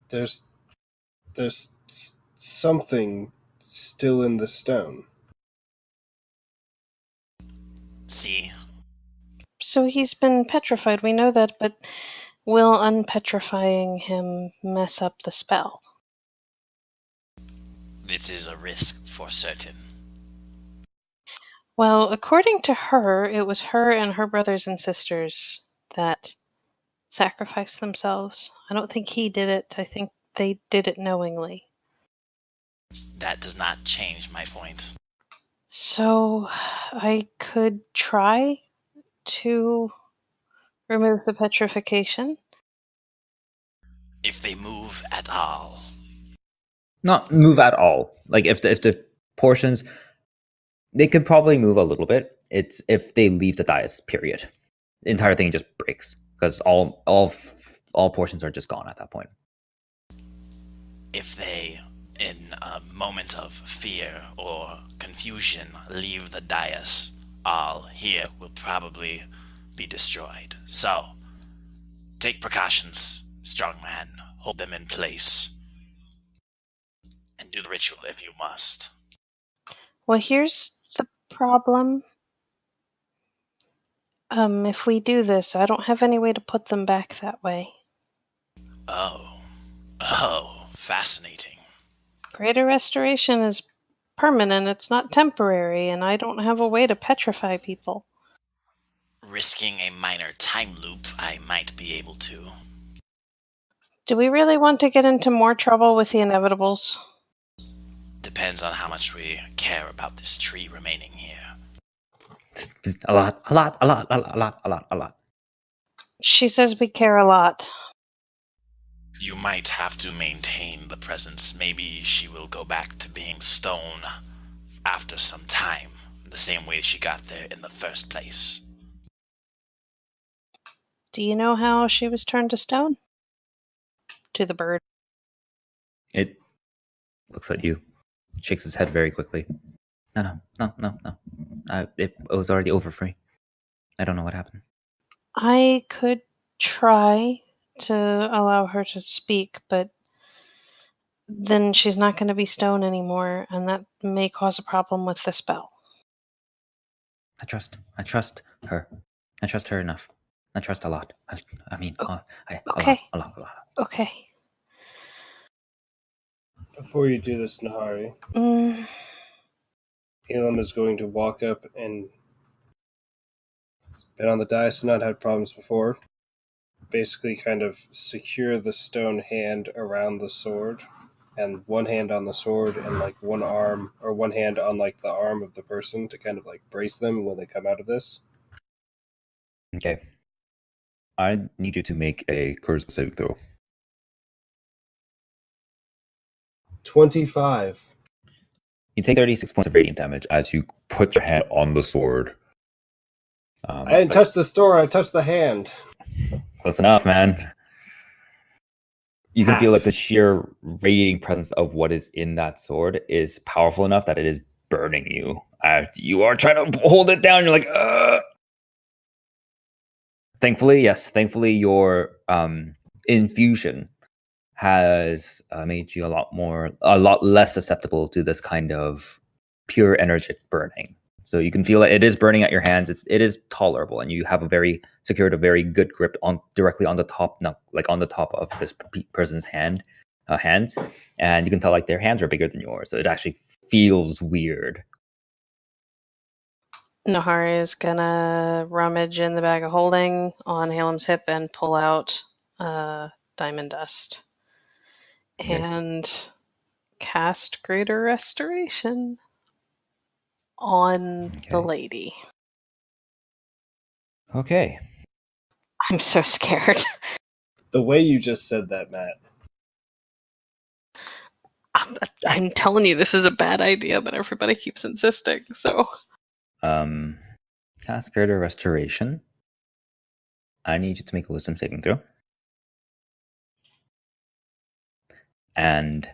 There's something still in the stone. See? So he's been petrified, we know that, but will unpetrifying him mess up the spell? This is a risk for certain. Well, according to her, it was her and her brothers and sisters that sacrificed themselves. I don't think he did it. I think they did it knowingly. That does not change my point. So I could try to remove the petrification. If they move at all. Not move at all. Like if the portions, they could probably move a little bit. It's if they leave the dais. Period. The entire thing just breaks because all portions are just gone at that point. If they, in a moment of fear or confusion, leave the dais, all here will probably be destroyed. So, take precautions, strong man. Hold them in place. And do the ritual if you must. Well, here's the problem. If we do this, I don't have any way to put them back that way. Oh, fascinating. Greater Restoration is permanent, it's not temporary, and I don't have a way to petrify people. Risking a minor time loop, I might be able to. Do we really want to get into more trouble with the inevitables? Depends on how much we care about this tree remaining here. A lot. She says we care a lot. You might have to maintain the presence. Maybe she will go back to being stone after some time, the same way she got there in the first place. Do you know how she was turned to stone? To the bird. It looks at you, shakes his head very quickly. No. It was already over for me. I don't know what happened. I could try to allow her to speak, but then she's not going to be stone anymore, and that may cause a problem with the spell. I trust her. I trust her enough. I trust a lot. Okay. A lot. Okay. Before you do this, Nihari, Elam is going to walk up and been on the dais, not had problems before. Basically kind of secure the stone hand around the sword, and one hand on the sword and like one arm or one hand on like the arm of the person to kind of like brace them when they come out of this. Okay. I need you to make a charisma saving throw. 25. You take 36 points of radiant damage as you put your hand on the sword. I didn't touch the sword, I touched the hand. Close enough, man. You can feel like the sheer radiating presence of what is in that sword is powerful enough that it is burning you. You are trying to hold it down. You're like, ugh. Thankfully, your infusion has made you a lot less susceptible to this kind of pure energetic burning. So you can feel it is burning at your hands. It is tolerable, and you have a very good grip directly on the top, on the top of this person's hands, and you can tell like their hands are bigger than yours. So it actually feels weird. Nihari is gonna rummage in the bag of holding on Halem's hip and pull out diamond dust. Okay. And cast Greater Restoration on the lady. Okay. I'm so scared. The way you just said that, Matt. I'm telling you, this is a bad idea, but everybody keeps insisting, so. Cast Greater Restoration. I need you to make a wisdom saving throw. And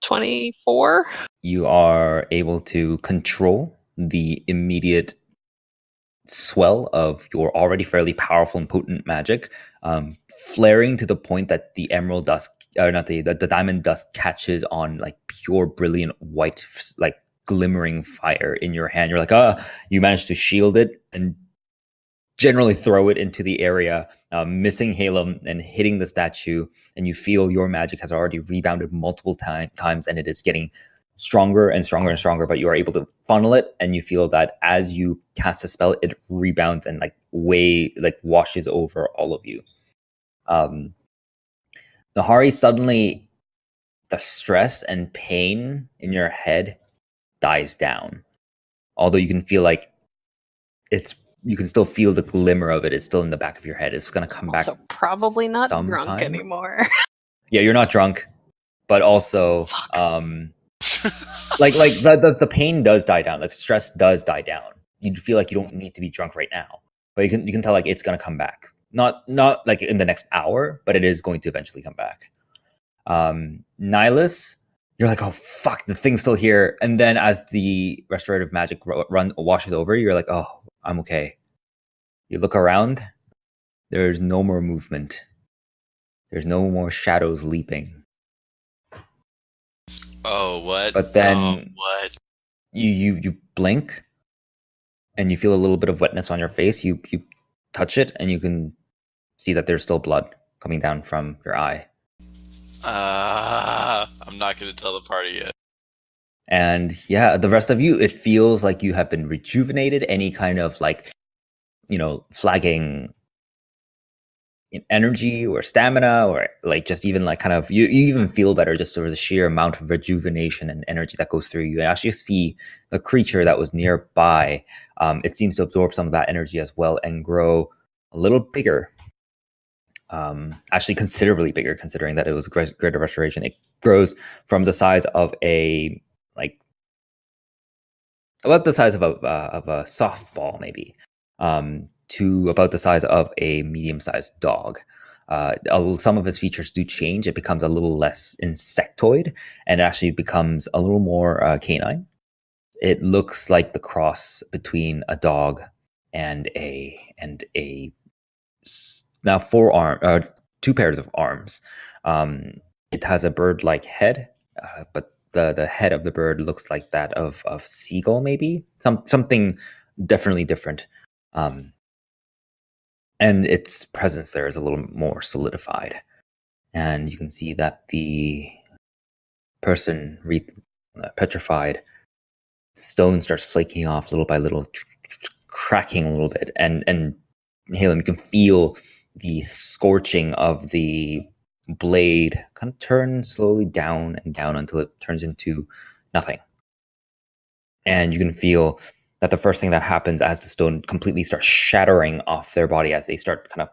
24? You are able to control the immediate swell of your already fairly powerful and potent magic, flaring to the point that the emerald dust or not the diamond dust catches on like pure brilliant white, like glimmering fire in your hand. You're like, you managed to shield it and generally throw it into the area, missing Halem and hitting the statue, and you feel your magic has already rebounded multiple times, and it is getting stronger and stronger and stronger, but you are able to funnel it, and you feel that as you cast a spell, it rebounds and washes over all of you. Nihari, suddenly the stress and pain in your head dies down. Although you can feel like you can still feel the glimmer of it is still in the back of your head. It's going to come back. Also, probably not drunk sometime. anymore. Yeah, you're not drunk, but also, the pain does die down. Like stress does die down. You feel like you don't need to be drunk right now, but you can tell like it's going to come back. Not like in the next hour, but it is going to eventually come back. Nihlus, you're like, oh fuck, the thing's still here. And then as the restorative magic washes over, you're like, oh, I'm okay. You look around, there's no more movement. There's no more shadows leaping. Oh, what? But then what? You blink and you feel a little bit of wetness on your face. You touch it and you can see that there's still blood coming down from your eye. I'm not going to tell the party yet. And yeah, the rest of you, it feels like you have been rejuvenated. Any kind of flagging energy or stamina, or like just even like kind of you even feel better just over the sheer amount of rejuvenation and energy that goes through you. You actually see the creature that was nearby. It seems to absorb some of that energy as well and grow a little bigger. Actually considerably bigger, considering that it was greater restoration. It grows from the size of about the size of a softball, maybe, to about the size of a medium-sized dog. Some of its features do change. It becomes a little less insectoid, and it actually becomes a little more canine. It looks like the cross between a dog and a now two pairs of arms. It has a bird-like head, but the head of the bird looks like that of seagull, maybe something definitely different. And its presence there is a little more solidified, and you can see that the person petrified, stone starts flaking off little by little, cracking a little bit, and Halem, you can feel the scorching of the blade kind of turn slowly down and down until it turns into nothing. And you can feel that the first thing that happens as the stone completely starts shattering off their body, as they start kind of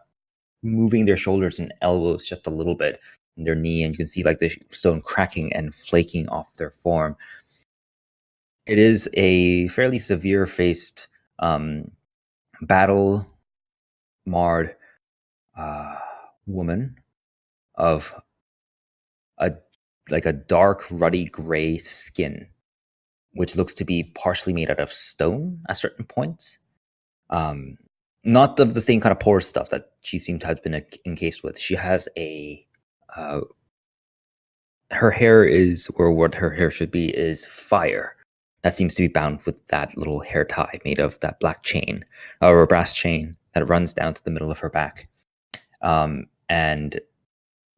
moving their shoulders and elbows just a little bit in their knee, and you can see like the stone cracking and flaking off their form. It is a fairly severe faced, battle marred woman of a dark ruddy gray skin, which looks to be partially made out of stone at certain points. Not of the same kind of porous stuff that she seemed to have been encased with. She has her hair is, or what her hair should be, is fire. That seems to be bound with that little hair tie made of that black chain, or a brass chain that runs down to the middle of her back. And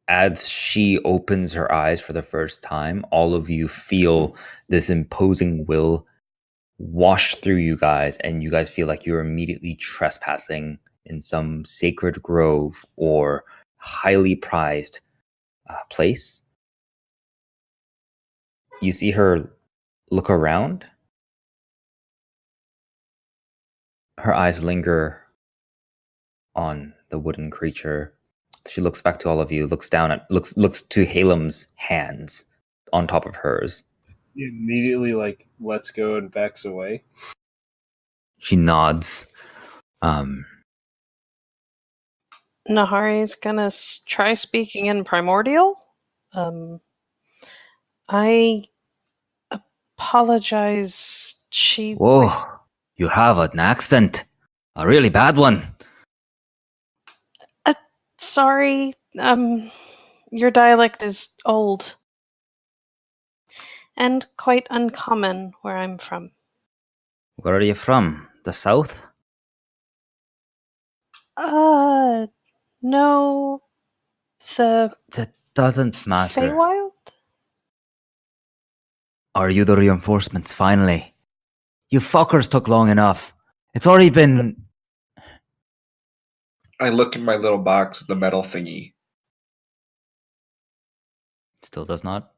as she opens her eyes for the first time, all of you feel this imposing will wash through you guys, and you guys feel like you're immediately trespassing in some sacred grove or highly prized place. You see her look around. Her eyes linger on the wooden creature. She looks back to all of you, looks to Halem's hands on top of hers. He immediately lets go and backs away. She nods. Nihari's gonna try speaking in primordial. I apologize. Whoa, you have an accent. A really bad one. Sorry. Your dialect is old. And quite uncommon where I'm from. Where are you from? The south? No, the That doesn't matter. Feywild? Are you the reinforcements, finally? You fuckers took long enough. It's already been... I look in my little box, the metal thingy. Still does not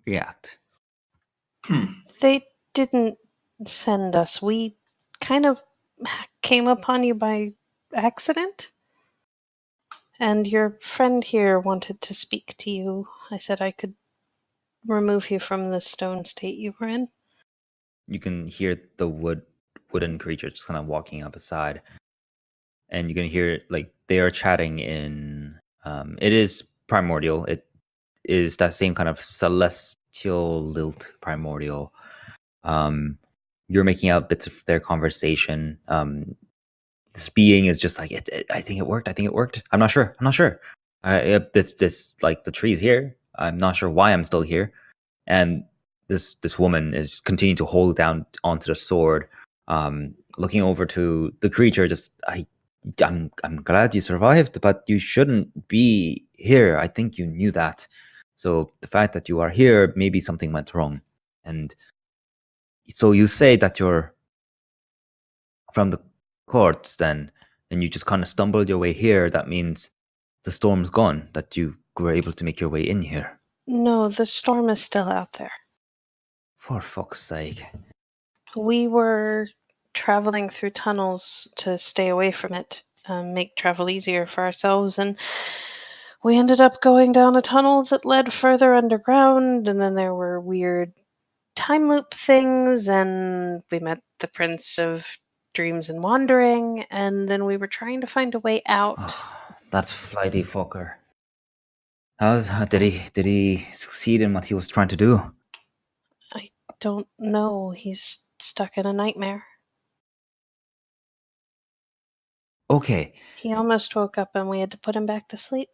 react. They didn't send us. We kind of came upon you by accident. And your friend here wanted to speak to you. I said I could remove you from the stone state you were in. You can hear the wooden creature just kind of walking up aside. And you can hear, like, they are chatting in... it is primordial. It is that same kind of celestial lilt primordial. You're making out bits of their conversation. This being is just like, I think it worked. I'm not sure. This like the trees here. I'm not sure why I'm still here. And this woman is continuing to hold down onto the sword, looking over to the creature. I'm glad you survived, but you shouldn't be here. I think you knew that. So the fact that you are here, maybe something went wrong. And so you say that you're from the courts then, and you just kind of stumbled your way here. That means the storm's gone, that you were able to make your way in here. No, the storm is still out there. For fuck's sake. We were traveling through tunnels to stay away from it, make travel easier for ourselves, and we ended up going down a tunnel that led further underground, and then there were weird time loop things, and we met the Prince of Dreams and Wandering, and then we were trying to find a way out. That's flighty fucker. Did he succeed in what he was trying to do? I don't know. He's stuck in a nightmare. Okay. He almost woke up and we had to put him back to sleep.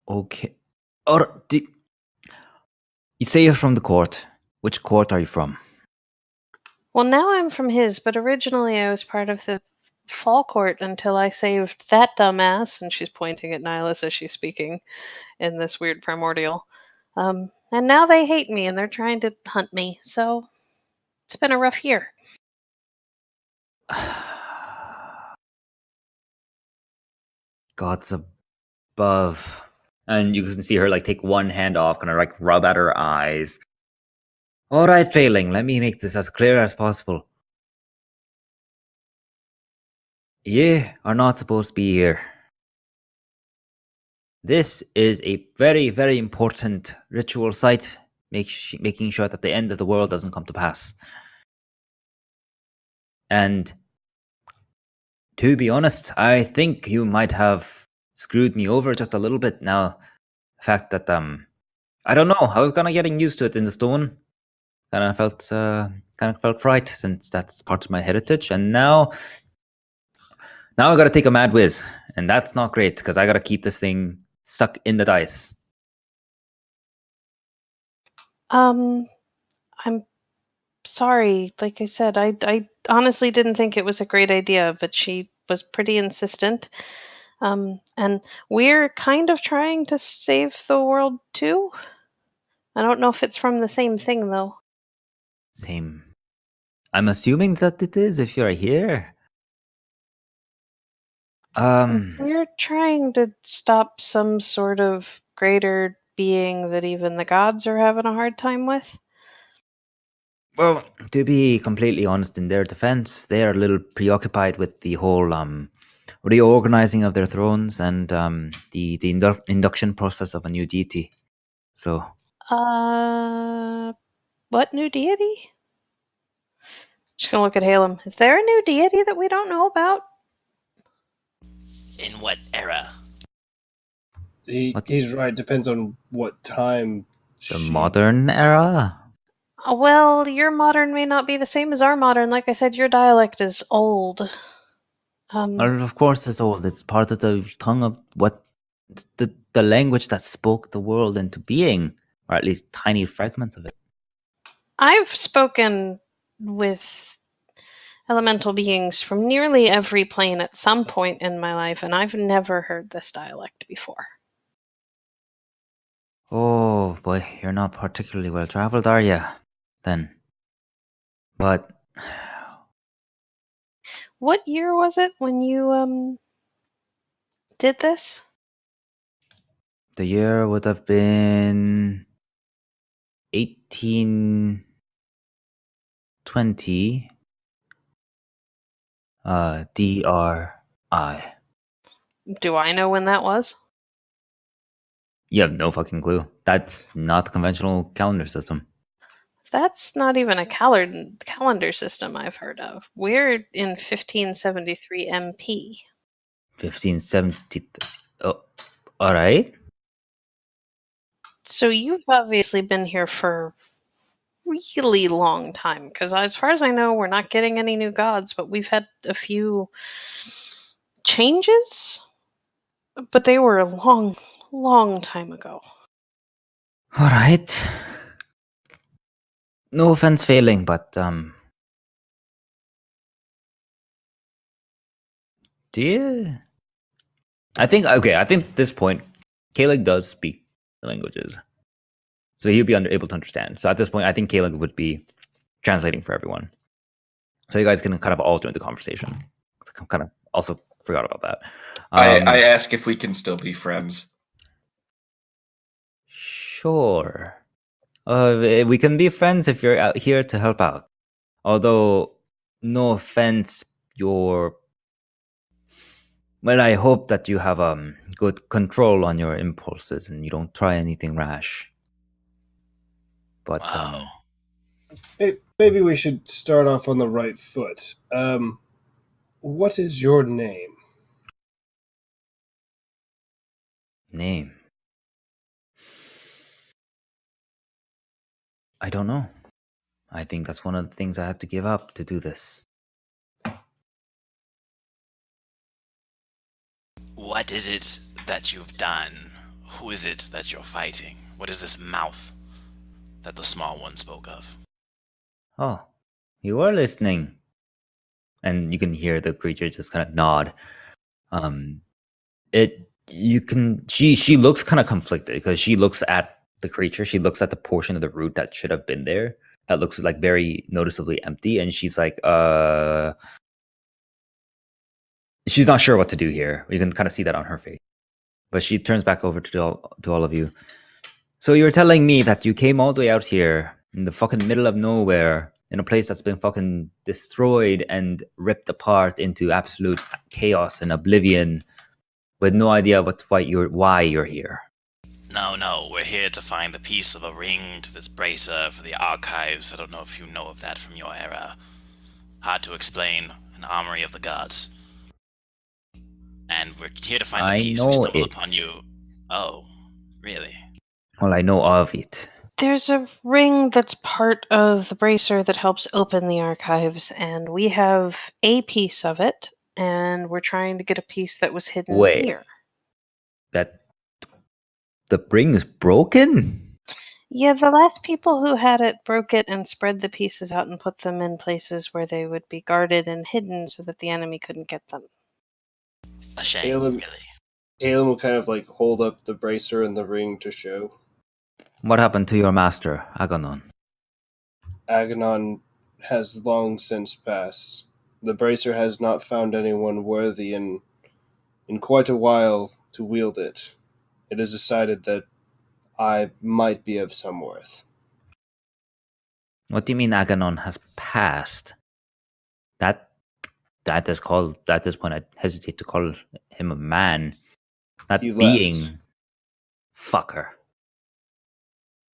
Okay. Or you say you're from the court. Which court are you from? Well, now I'm from his, but originally I was part of the Fall Court until I saved that dumbass, and she's pointing at Nihlus as she's speaking in this weird primordial. And now they hate me and they're trying to hunt me, so it's been a rough year. Gods above. And you can see her, like, take one hand off, kind of, like, rub at her eyes. All right, Failing, let me make this as clear as possible. You are not supposed to be here. This is a very, very important ritual site, making sure that the end of the world doesn't come to pass. And to be honest, I think you might have screwed me over just a little bit now. The fact that, I don't know, I was kind of getting used to it in the stone. Kind of felt right, since that's part of my heritage. And now I gotta take a mad whiz. And that's not great, because I gotta keep this thing stuck in the dice. I'm sorry. Like I said, I honestly didn't think it was a great idea, but she was pretty insistent. And we're kind of trying to save the world too. I don't know if it's from the same thing though. Same. I'm assuming that it is if you're here. We're trying to stop some sort of greater being that even the gods are having a hard time with. Well, to be completely honest, in their defense, they are a little preoccupied with the whole reorganizing of their thrones and the induction process of a new deity. So, What new deity? Just gonna look at Halem. Is there a new deity that we don't know about? In what era? He's right. Depends on what time. the modern era? Well, your modern may not be the same as our modern. Like I said, your dialect is old. Well, of course it's old. It's part of the tongue of what the the language that spoke the world into being, or at least tiny fragments of it. I've spoken with elemental beings from nearly every plane at some point in my life, and I've never heard this dialect before. Oh boy, you're not particularly well traveled, are you? Then. But What year was it when you did this? the year would have been 1820. DRI. Do I know when that was? You have no fucking clue. That's not the conventional calendar system. That's not even a calendar system I've heard of. We're in 1573 MP. 1570. Oh, all right. So you've obviously been here for really long time, because as far as I know, we're not getting any new gods, but we've had a few changes, but they were a long time ago. All right. No offense failing, but do you? I think at this point, Kaelig does speak the languages, so he'll be able to understand. So at this point, I think Kaelig would be translating for everyone, so you guys can kind of all join the conversation. I kind of also forgot about that. I ask if we can still be friends. Sure. We can be friends if you're out here to help out. Although, no offense, well, I hope that you have good control on your impulses and you don't try anything rash. But Wow. Maybe we should start off on the right foot. What is your name? Name? I don't know. I think that's one of the things I have to give up to do this. What is it that you've done? Who is it that you're fighting? What is this mouth that the small one spoke of? Oh, you are listening. And you can hear the creature just kind of nod. She looks kind of conflicted because she looks at the creature. She looks at the portion of the root that should have been there. That looks like very noticeably empty. And she's like, she's not sure what to do here. You can kind of see that on her face. But she turns back over to all of you. So you're telling me that you came all the way out here in the fucking middle of nowhere, in a place that's been fucking destroyed and ripped apart into absolute chaos and oblivion, with no idea why you're here. No, we're here to find the piece of a ring to this bracer for the archives. I don't know if you know of that from your era. Hard to explain, an armory of the gods. And we're here to find the piece. We stumbled upon you. Oh, really? Well, I know of it. There's a ring that's part of the bracer that helps open the archives, and we have a piece of it, and we're trying to get a piece that was hidden here. That the ring is broken? Yeah, the last people who had it broke it and spread the pieces out and put them in places where they would be guarded and hidden so that the enemy couldn't get them. A shame, really. Aelin will kind of like hold up the bracer and the ring to show. What happened to your master, Aganon? Aganon has long since passed. The bracer has not found anyone worthy in quite a while to wield it. It is decided that I might be of some worth. What do you mean Aganon has passed? At this point, I hesitate to call him a man. That He being, left. fucker.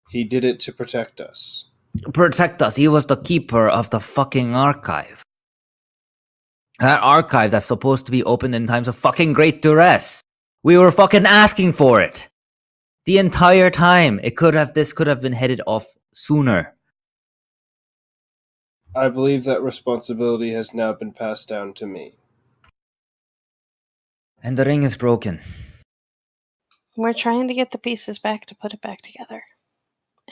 He did it to protect us. Protect us. He was the keeper of the fucking archive. That archive that's supposed to be open in times of fucking great duress. We were fucking asking for it. The entire time. This could have been headed off sooner. I believe that responsibility has now been passed down to me. And the ring is broken. We're trying to get the pieces back to put it back together.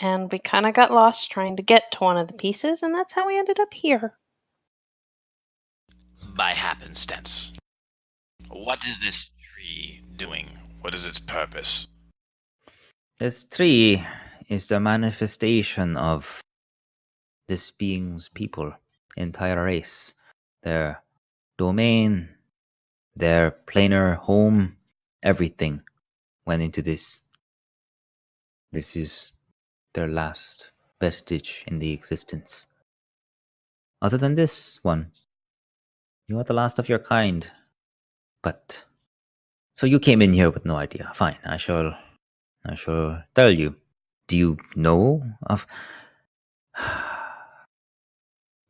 And we kind of got lost trying to get to one of the pieces, and that's how we ended up here. By happenstance. What is this tree doing? What is its purpose? This tree is the manifestation of this being's people, entire race, their domain, their planar home, everything went into this. This is their last vestige in the existence. Other than this one, you are the last of your kind. But so you came in here with no idea. Fine, I shall tell you. Do you know of?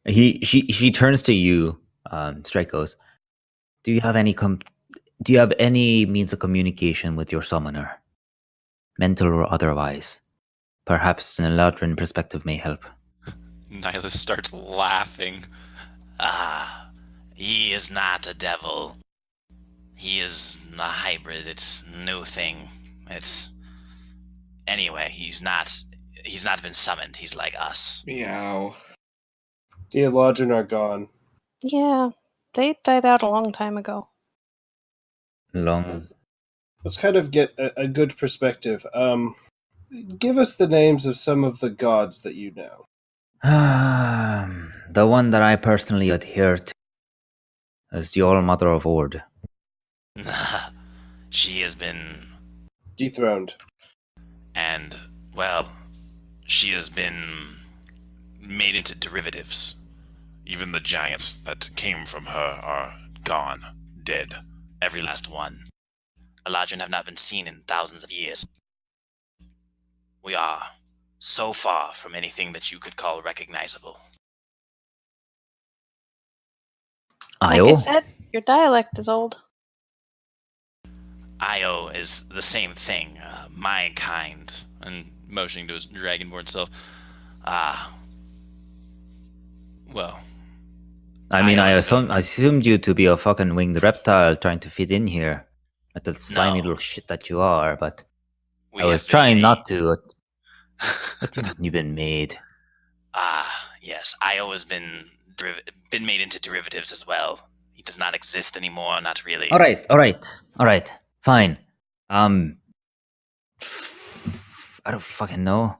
She turns to you, Straikos. Do you have any means of communication with your summoner, mental or otherwise? Perhaps an Eladrin perspective may help. Nihlus starts laughing. He is not a devil. He is a hybrid. It's a new thing. Anyway, he's not been summoned. He's like us. Meow. The Eladrin are gone. Yeah, they died out a long time ago. Let's kind of get a good perspective. Give us the names of some of the gods that you know. The one that I personally adhere to is the All Mother of Ord. She has been Dethroned. And, well, she has been made into derivatives. Even the giants that came from her are gone, dead. Every last one. Eladrin have not been seen in thousands of years. We are so far from anything that you could call recognizable. Like I said, your dialect is old. Io is the same thing, my kind, and motioning to his dragonborn self. Well. I mean, I assumed you to be a fucking winged reptile trying to fit in here. Like the slimy little shit that you are, but I was trying not to. What do you mean you've been made? Yes. Io has been made into derivatives as well. He does not exist anymore, not really. All right. Fine. I don't fucking know.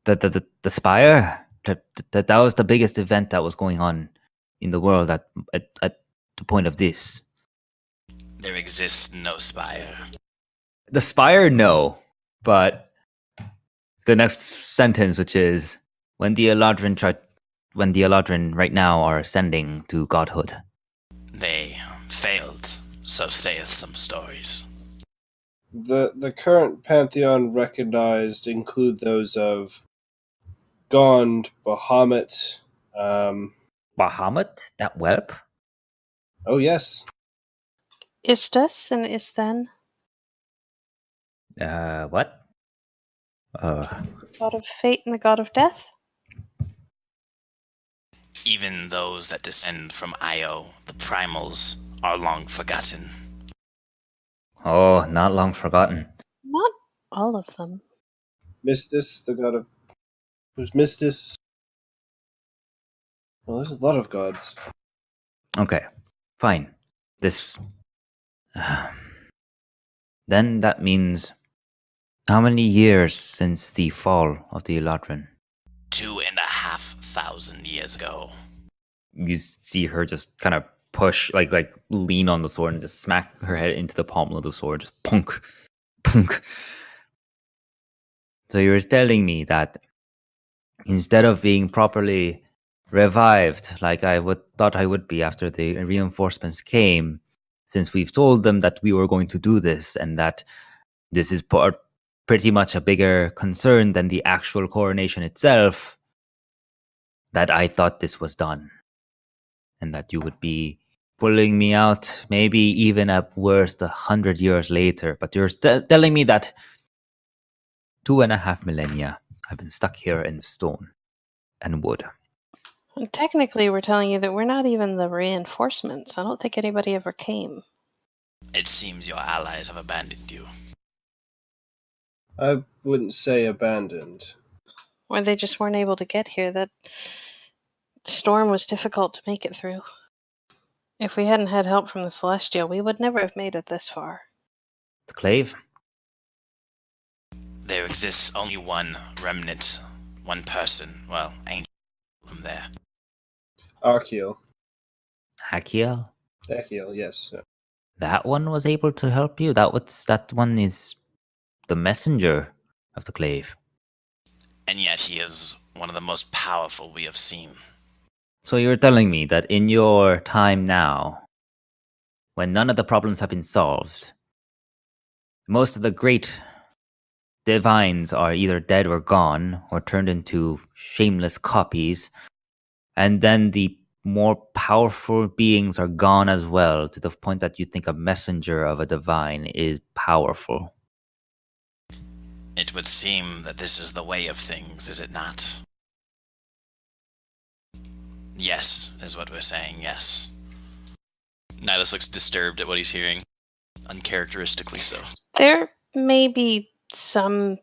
The spire. That was the biggest event that was going on in the world at the point of this. There exists no spire. The spire, no, but the next sentence, which is when the Eladrin right now are ascending to godhood. They failed, so saith some stories. The current pantheon recognized include those of Gond, Bahamut. Bahamut? That whelp? Oh yes. Istus and Isthen. What? God of fate and the god of death. Even those that descend from Io, the primals, are long forgotten. Oh, not long forgotten. Not all of them. Mistis, the god of... Who's Mistis? Well, there's a lot of gods. Okay, fine. This... then that means... How many years since the fall of the Eladrin? 2,500 years ago. You see her just kind of push, like lean on the sword and just smack her head into the pommel of the sword. Just punk. So you're telling me that instead of being properly revived, like I thought I would be after the reinforcements came, since we've told them that we were going to do this and that this is pretty much a bigger concern than the actual coronation itself, that I thought this was done. And that you would be pulling me out, maybe even at worst 100 years later. But you're telling me that 2.5 millennia I've been stuck here in stone and wood. And technically, we're telling you that we're not even the reinforcements. I don't think anybody ever came. It seems your allies have abandoned you. I wouldn't say abandoned. Or they just weren't able to get here. That storm was difficult to make it through. If we hadn't had help from the Celestial, we would never have made it this far. The clave? There exists only one remnant, one person, well, angel from there. Archeal. Hakiel? Echiel, yes. That one was able to help you? That one is the messenger of the clave. And yet he is one of the most powerful we have seen. So you're telling me that in your time now, when none of the problems have been solved, most of the great divines are either dead or gone, or turned into shameless copies, and then the more powerful beings are gone as well, to the point that you think a messenger of a divine is powerful. It would seem that this is the way of things, is it not? Yes, is what we're saying, yes. Nihlus looks disturbed at what he's hearing. Uncharacteristically so. There may be some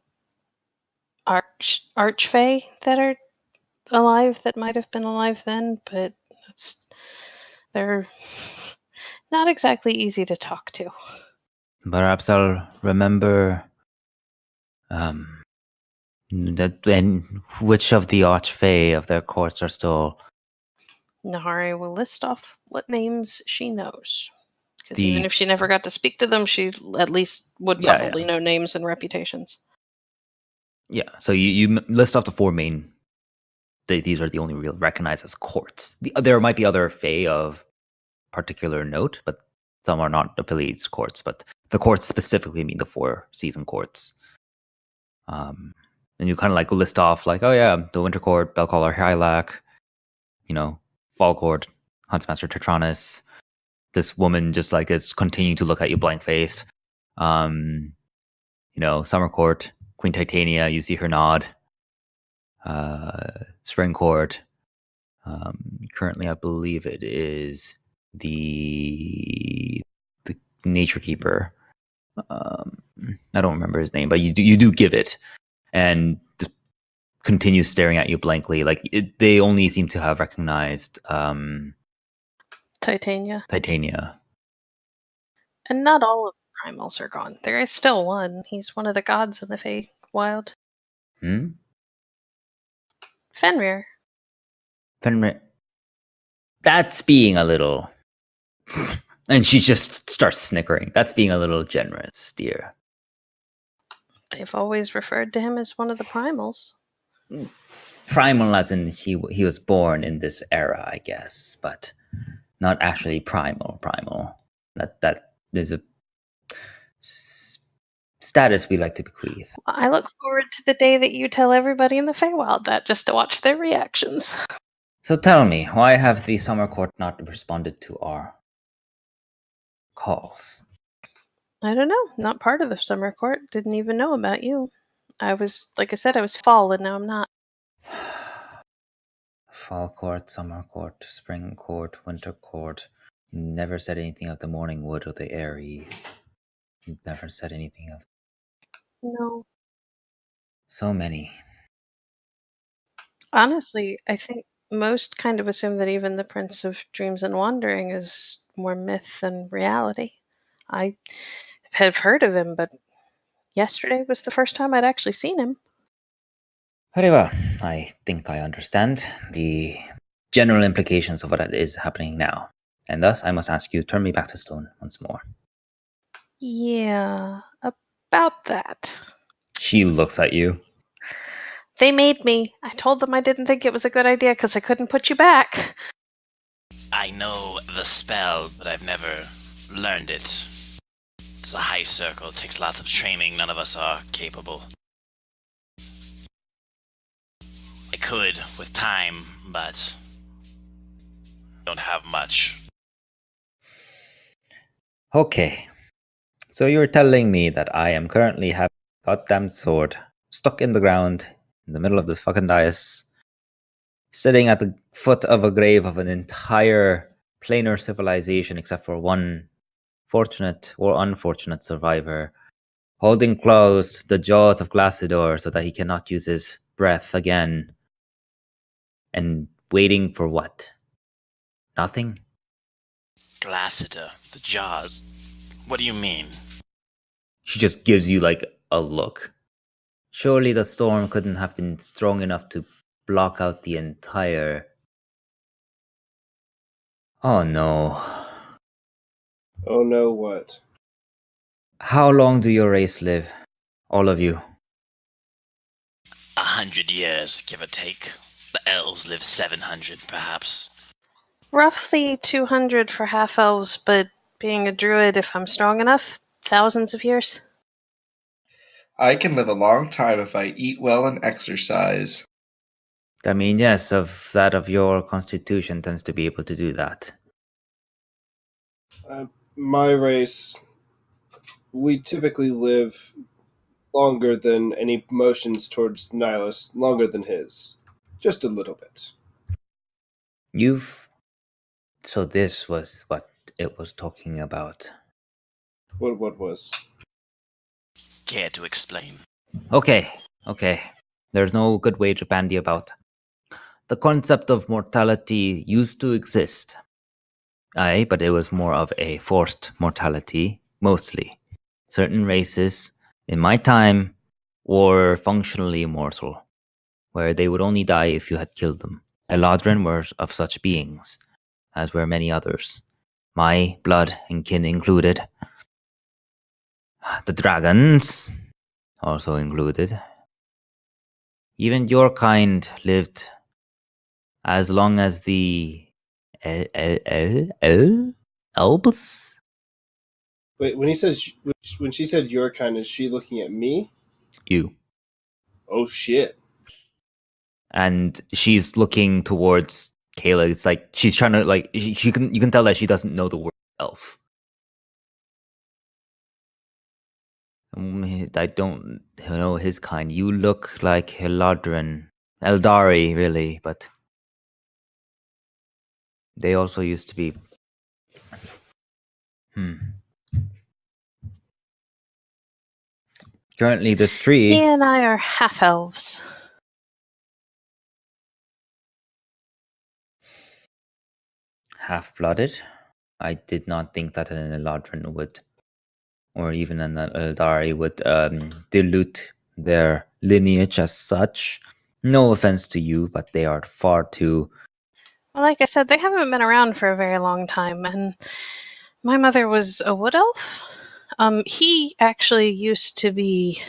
archfey that are alive that might have been alive then, but they're not exactly easy to talk to. Perhaps I'll remember that when which of the archfey of their courts are still Nihari will list off what names she knows. Because The- even if she never got to speak to them, she at least would Yeah, probably know names and reputations. Yeah, so you list off the four main. These are the only real recognized as courts. There might be other fae of particular note, but some are not affiliated courts. But the courts specifically mean the four season courts. And you kind of like list off like, oh yeah, the Winter Court, Bellcaller Hylac, Fall Court, Huntsmaster Tetranus. This woman just like is continuing to look at you blank faced. Summer Court, Queen Titania, you see her nod. Spring Court. Currently, I believe it is the Nature Keeper. I don't remember his name, but you do give it, and just continues staring at you blankly. Like they only seem to have recognized Titania. Titania. And not all of the primals are gone. There is still one. He's one of the gods in the Feywild. Fenrir. Fenrir. That's being a little... And she just starts snickering. That's being a little generous, dear. They've always referred to him as one of the primals. Primal as in he was born in this era, I guess, but not actually primal. That is a status we like to bequeath. I look forward to the day that you tell everybody in the Feywild that, just to watch their reactions. So tell me, why have the Summer Court not responded to our calls? I don't know. Not part of the Summer Court. Didn't even know about you. I was fall, and now I'm not. Fall Court, Summer Court, Spring Court, Winter Court. You never said anything of the Morning Wood or the Aries. You never said anything of... No. So many. Honestly, I think most kind of assume that even the Prince of Dreams and Wandering is more myth than reality. I have heard of him, but yesterday was the first time I'd actually seen him. Very well. I think I understand the general implications of what is happening now. And thus, I must ask you, turn me back to stone once more. Yeah, about that. She looks at you. They made me. I told them I didn't think it was a good idea because I couldn't put you back. I know the spell, but I've never learned it. It's a high circle, it takes lots of training, none of us are capable. I could, with time, but don't have much. Okay. So you're telling me that I am currently having a goddamn sword stuck in the ground in the middle of this fucking dais, sitting at the foot of a grave of an entire planar civilization except for one fortunate or unfortunate survivor, holding closed the jaws of Glassador so that he cannot use his breath again. And waiting for what? Nothing? Glassador, the jaws. What do you mean? She just gives you like a look. Surely the storm couldn't have been strong enough to block out the entire... Oh no. Oh no, what? How long do your race live? All of you. 100 years, give or take. The elves live 700, perhaps. Roughly 200 for half elves, but being a druid, if I'm strong enough, thousands of years. I can live a long time if I eat well and exercise. I mean, yes, of that of your constitution tends to be able to do that. My race, we typically live longer than any motions towards Nihlus, longer than his. Just a little bit. So this was what it was talking about. What was? Care to explain? Okay. There's no good way to bandy about. The concept of mortality used to exist. Aye, but it was more of a forced mortality, mostly. Certain races, in my time, were functionally immortal, where they would only die if you had killed them. Eladrin were of such beings, as were many others, my blood and kin included. The dragons also included. Even your kind lived as long as the elves? Wait, when she said your kind, is she looking at me? You. Oh shit. And she's looking towards Kayla. It's like she's trying to like you can tell that she doesn't know the word elf. I don't know his kind. You look like Eladrin. Eldari, really, but they also used to be... Currently, this tree... He and I are half elves. Half-blooded? I did not think that an Eladrin would, or even an Eldari would dilute their lineage as such. No offense to you, but they are far too... Well, like I said, they haven't been around for a very long time, and my mother was a wood elf. He actually used to be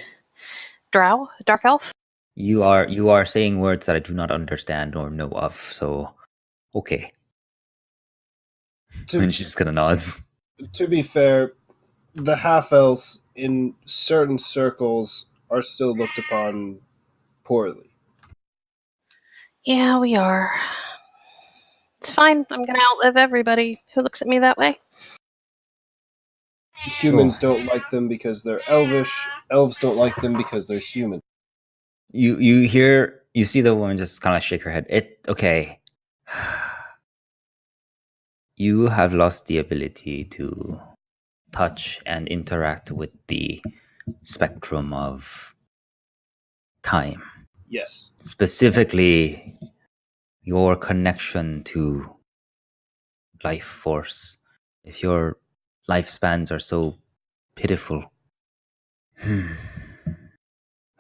drow, dark elf. You are saying words that I do not understand or know of, so okay. And she's just gonna nods. To be fair, the half elves in certain circles are still looked upon poorly. Yeah, we are. It's fine. I'm gonna outlive everybody who looks at me that way. Humans don't like them because they're elvish. Elves don't like them because they're human. You see the woman just kind of shake her head. Okay. You have lost the ability to touch and interact with the spectrum of time. Yes. Specifically, your connection to life force. If your lifespans are so pitiful.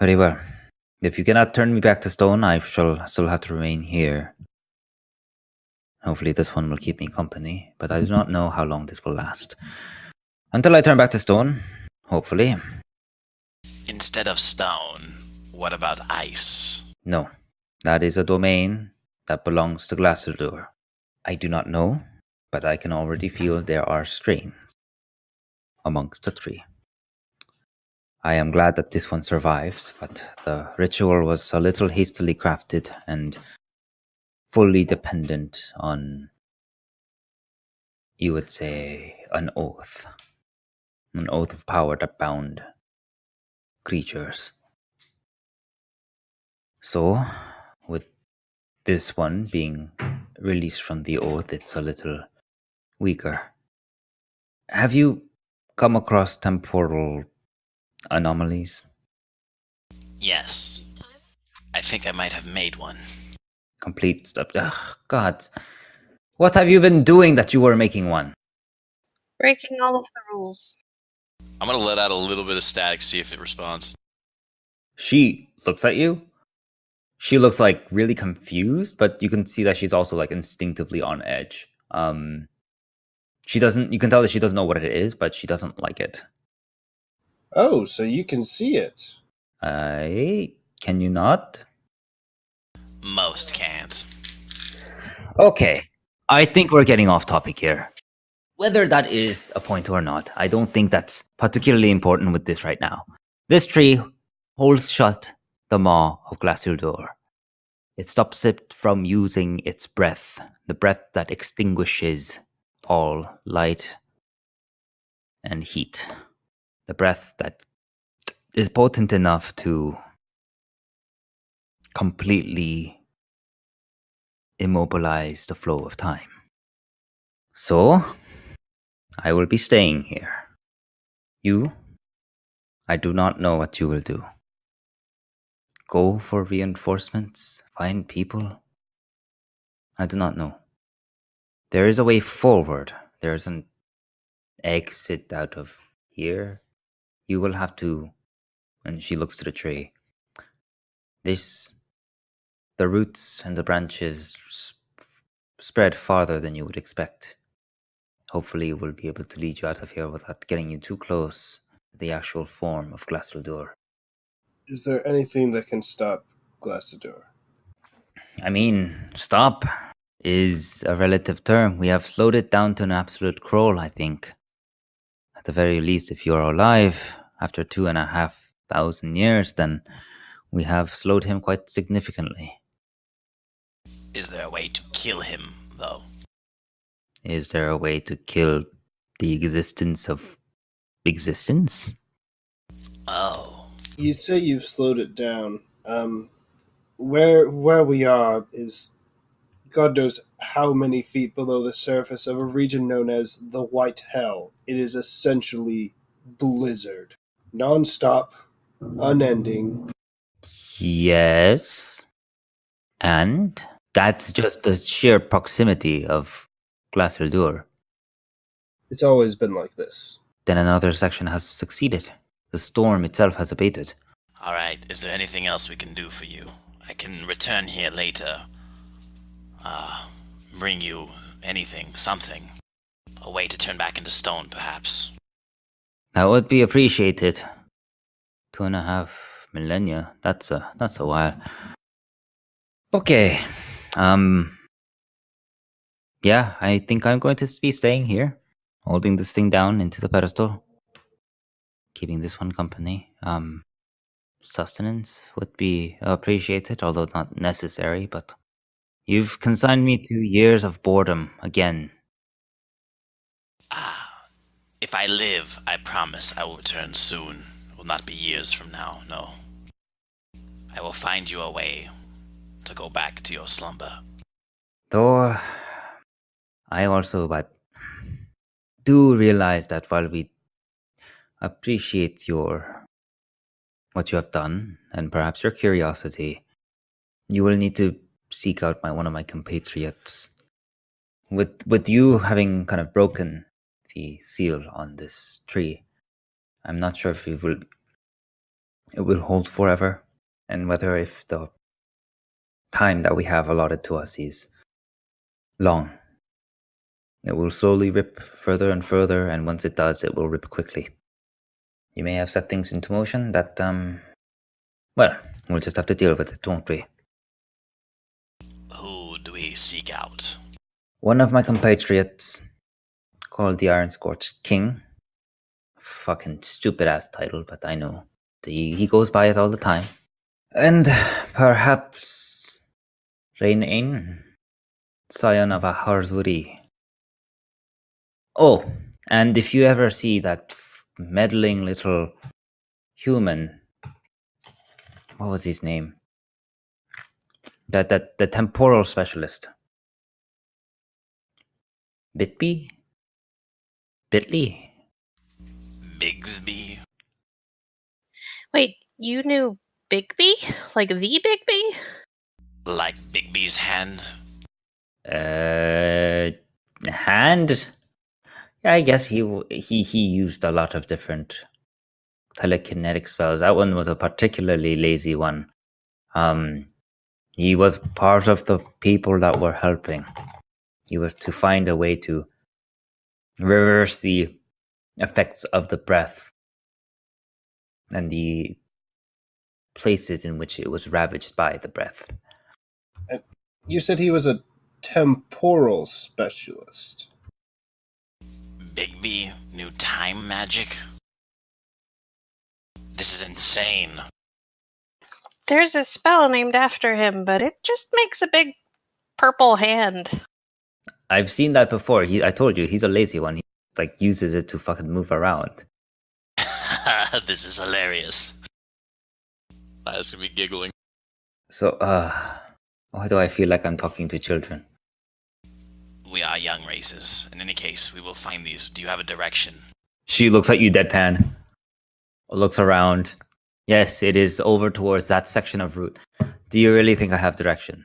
Very well. If you cannot turn me back to stone, I shall still have to remain here. Hopefully this one will keep me company, but I do not know how long this will last. Until I turn back to stone, hopefully. Instead of stone, what about ice? No, that is a domain that belongs to Glassador. I do not know, but I can already feel there are strains amongst the tree. I am glad that this one survived, but the ritual was a little hastily crafted and fully dependent on, you would say, an oath. An oath of power that bound creatures. So, with this one being released from the oath, it's a little weaker. Have you come across temporal anomalies. Yes. I think I might have made one. Complete stuff. Ugh, God. What have you been doing that you were making one? Breaking all of the rules. I'm gonna let out a little bit of static, see if it responds. She looks at you. She looks like really confused, but you can see that she's also like instinctively on edge. She doesn't. You can tell that she doesn't know what it is, but she doesn't like it. Oh, so you can see it. Can you not? Most can't. Okay. I think we're getting off topic here. Whether that is a point or not, I don't think that's particularly important with this right now. This tree holds shut the maw of Glacial Door. It stops it from using its breath, the breath that extinguishes all light and heat, the breath that is potent enough to completely immobilize the flow of time. So, I will be staying here. You, I do not know what you will do. Go for reinforcements, find people. I do not know. There is a way forward. There is an exit out of here. You will have to, and she looks to the tree. The roots and the branches spread farther than you would expect. Hopefully, it will be able to lead you out of here without getting you too close to the actual form of Glasildur. Is there anything that can stop Glacidor? I mean, stop is a relative term. We have slowed it down to an absolute crawl, I think. At the very least, if you're alive after 2,500 years, then we have slowed him quite significantly. Is there a way to kill him, though? Is there a way to kill the existence of existence? Oh. You say you've slowed it down. Where we are is God knows how many feet below the surface of a region known as the White Hell. It is essentially blizzard. Non-stop, unending. Yes. And that's just the sheer proximity of Glasildur. It's always been like this. Then another section has succeeded. The storm itself has abated. Alright, is there anything else we can do for you? I can return here later. Bring you anything, something. A way to turn back into stone, perhaps. That would be appreciated. 2.5 millennia. That's a while. Okay. Yeah, I think I'm going to be staying here, holding this thing down into the pedestal, keeping this one company. Sustenance would be appreciated, although not necessary, but you've consigned me to years of boredom again. If I live, I promise I will return soon. It will not be years from now, no. I will find you a way to go back to your slumber. Though, I also, but do realize that while we appreciate what you have done, and perhaps your curiosity, you will need to seek out one of my compatriots. With you having kind of broken the seal on this tree, I'm not sure if it will hold forever, and whether if the time that we have allotted to us is long. It will slowly rip further and further, and once it does, it will rip quickly. You may have set things into motion that, well, we'll just have to deal with it, won't we? Who do we seek out? One of my compatriots, called the Iron Scorched King. Fucking stupid ass title, but I know. He goes by it all the time. And perhaps Rain-Ain, scion of a Harzuri. Oh, and if you ever see that meddling little human, what was his name? The temporal specialist. Bitby? Bitly? Bigsby? Wait, you knew Bigby? Like the Bigby? Like Bigby's hand? Hand? Yeah, I guess he used a lot of different telekinetic spells. That one was a particularly lazy one. He was part of the people that were helping. He was to find a way to reverse the effects of the breath and the places in which it was ravaged by the breath. You said he was a temporal specialist. Bigby knew time magic? This is insane. There's a spell named after him, but it just makes a big purple hand. I've seen that before. I told you, he's a lazy one. He uses it to fucking move around. This is hilarious. I was gonna be giggling. So, why do I feel like I'm talking to children? We are young races. In any case, we will find these. Do you have a direction? She looks at you deadpan. Looks around. Yes, it is over towards that section of route. Do you really think I have directions?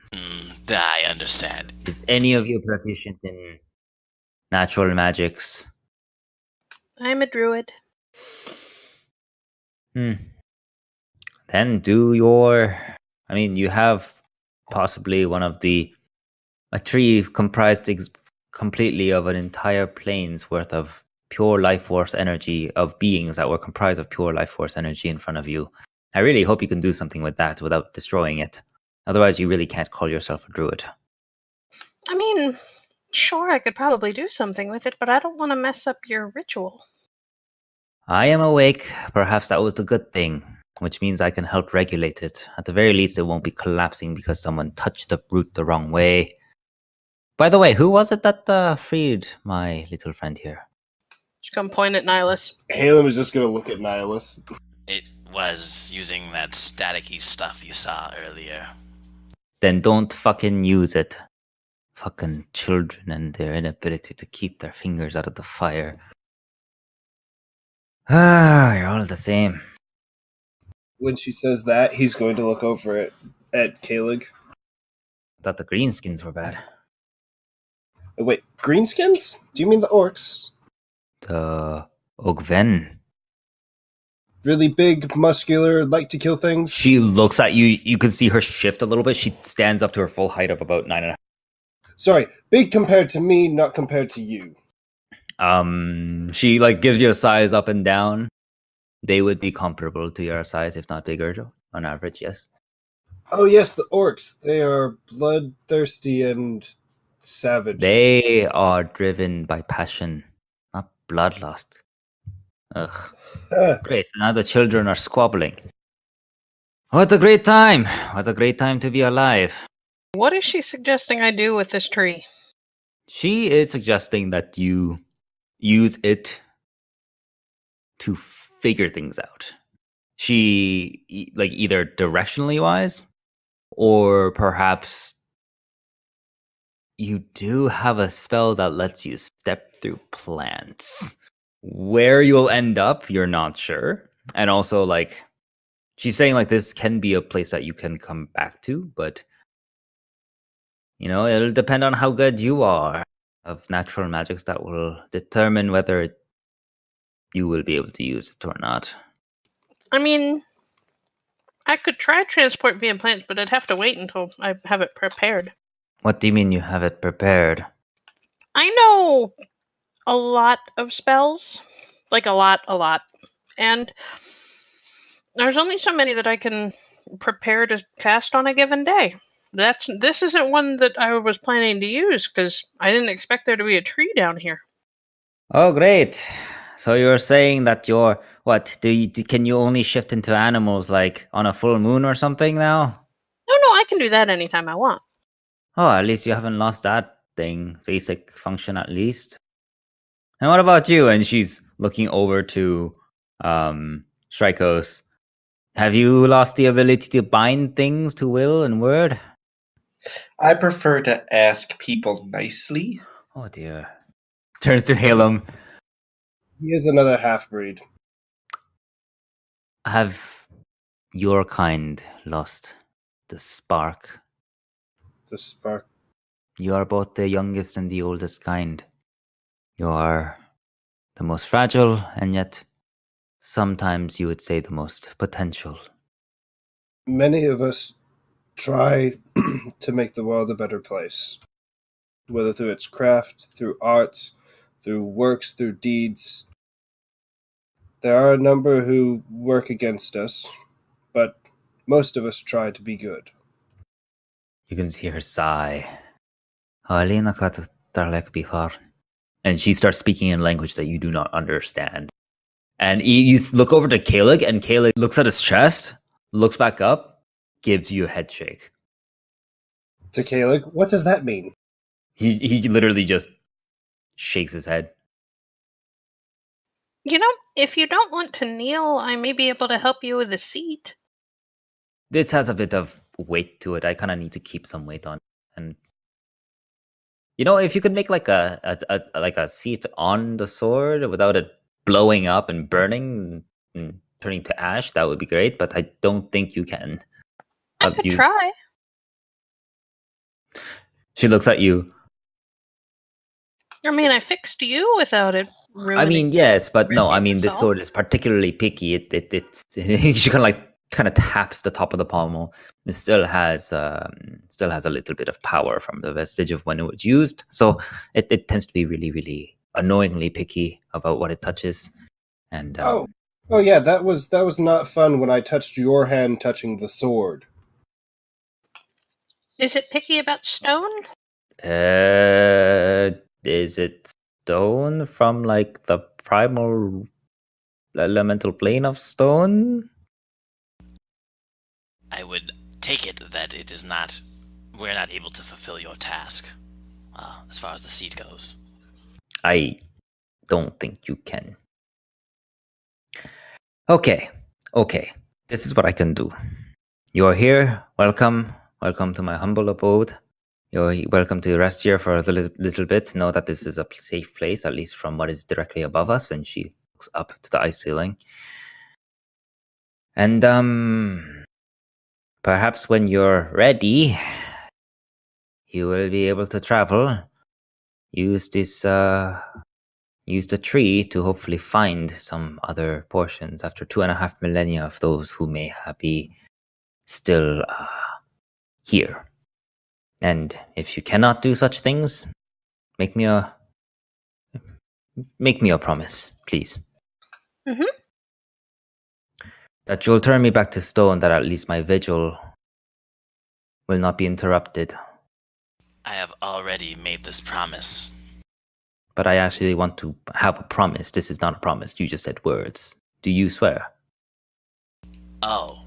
I understand. Is any of you proficient in natural magics? I'm a druid. Then do your... I mean, you have possibly a tree comprised completely of an entire plane's worth of pure life force energy of beings that were comprised of pure life force energy in front of you. I really hope you can do something with that without destroying it. Otherwise, you really can't call yourself a druid. I mean, sure, I could probably do something with it, but I don't want to mess up your ritual. I am awake. Perhaps that was the good thing, which means I can help regulate it. At the very least, it won't be collapsing because someone touched the root the wrong way. By the way, who was it that freed my little friend here? Just come point at Nihlus. Halen was just going to look at Nihlus. It was using that staticky stuff you saw earlier. Then don't fucking use it. Fucking children and their inability to keep their fingers out of the fire. You're all the same. When she says that, he's going to look over at Kalig. Thought the greenskins were bad. Wait, greenskins? Do you mean the orcs? The Ogven. Really big, muscular, like to kill things? She looks at you. You can see her shift a little bit. She stands up to her full height of about 9.5. Sorry, big compared to me, not compared to you. She gives you a size up and down. They would be comparable to your size, if not bigger, on average, yes. Oh yes, the orcs. They are bloodthirsty and savage. They are driven by passion, not bloodlust. Ugh. Great, now the children are squabbling. What a great time! What a great time to be alive. What is she suggesting I do with this tree? She is suggesting that you use it to figure things out. She, either directionally wise, or perhaps you do have a spell that lets you step through plants. Where you'll end up, you're not sure. And also, she's saying, this can be a place that you can come back to, but, it'll depend on how good you are of natural magics that will determine whether you will be able to use it or not. I mean, I could try transport via plants, but I'd have to wait until I have it prepared. What do you mean you have it prepared? I know a lot of spells. A lot. And there's only so many that I can prepare to cast on a given day. This isn't one that I was planning to use, because I didn't expect there to be a tree down here. Oh, great. So you're saying that can you only shift into animals on a full moon or something now? No, I can do that anytime I want. Oh, at least you haven't lost that basic function at least. And what about you? And she's looking over to Straikos. Have you lost the ability to bind things to will and word? I prefer to ask people nicely. Oh dear. Turns to Halem. He is another half-breed. Have Your kind lost the spark. The spark. You are both the youngest and the oldest kind. You are the most fragile, and yet sometimes you would say the most potential. Many of us try to make the world a better place, whether through its craft, through arts, through works, through deeds. There are a number who work against us, but most of us try to be good. You can see her sigh. And she starts speaking in language that you do not understand. And you look over to Kalig, and Kalig looks at his chest, looks back up, gives you a head shake. To Kalig, what does that mean? He literally just shakes his head. If you don't want to kneel, I may be able to help you with a seat. This has a bit of weight to it. I kind of need to keep some weight on it. And if you could make like a seat on the sword without it blowing up and burning and turning to ash, that would be great. But I don't think you can. I could try. She looks at you. I mean, I fixed you without it ruining. Yes, but no. Ruining This itself. sword is particularly picky. It's she kind of taps the top of the pommel. It still has a little bit of power from the vestige of when it was used. So it tends to be really, really annoyingly picky about what it touches. And Oh yeah, that was not fun when I touched your hand touching the sword. Is it picky about stone? Is it stone from like the primal elemental plane of stone? I would take it that it is not. We're not able to fulfill your task, as far as the seat goes. I don't think you can. Okay. This is what I can do. You are here. Welcome to my humble abode. You're welcome to rest here for a little bit. Know that this is a safe place, at least from what is directly above us. And she looks up to the ice ceiling. And perhaps when you're ready, you will be able to travel. Use the tree to hopefully find some other portions after 2.5 millennia of those who may be still here. And if you cannot do such things, make me a promise, please. Mm-hmm. That you'll turn me back to stone, that at least my vigil will not be interrupted. I have already made this promise. But I actually want to have a promise. This is not a promise. You just said words. Do you swear? Oh,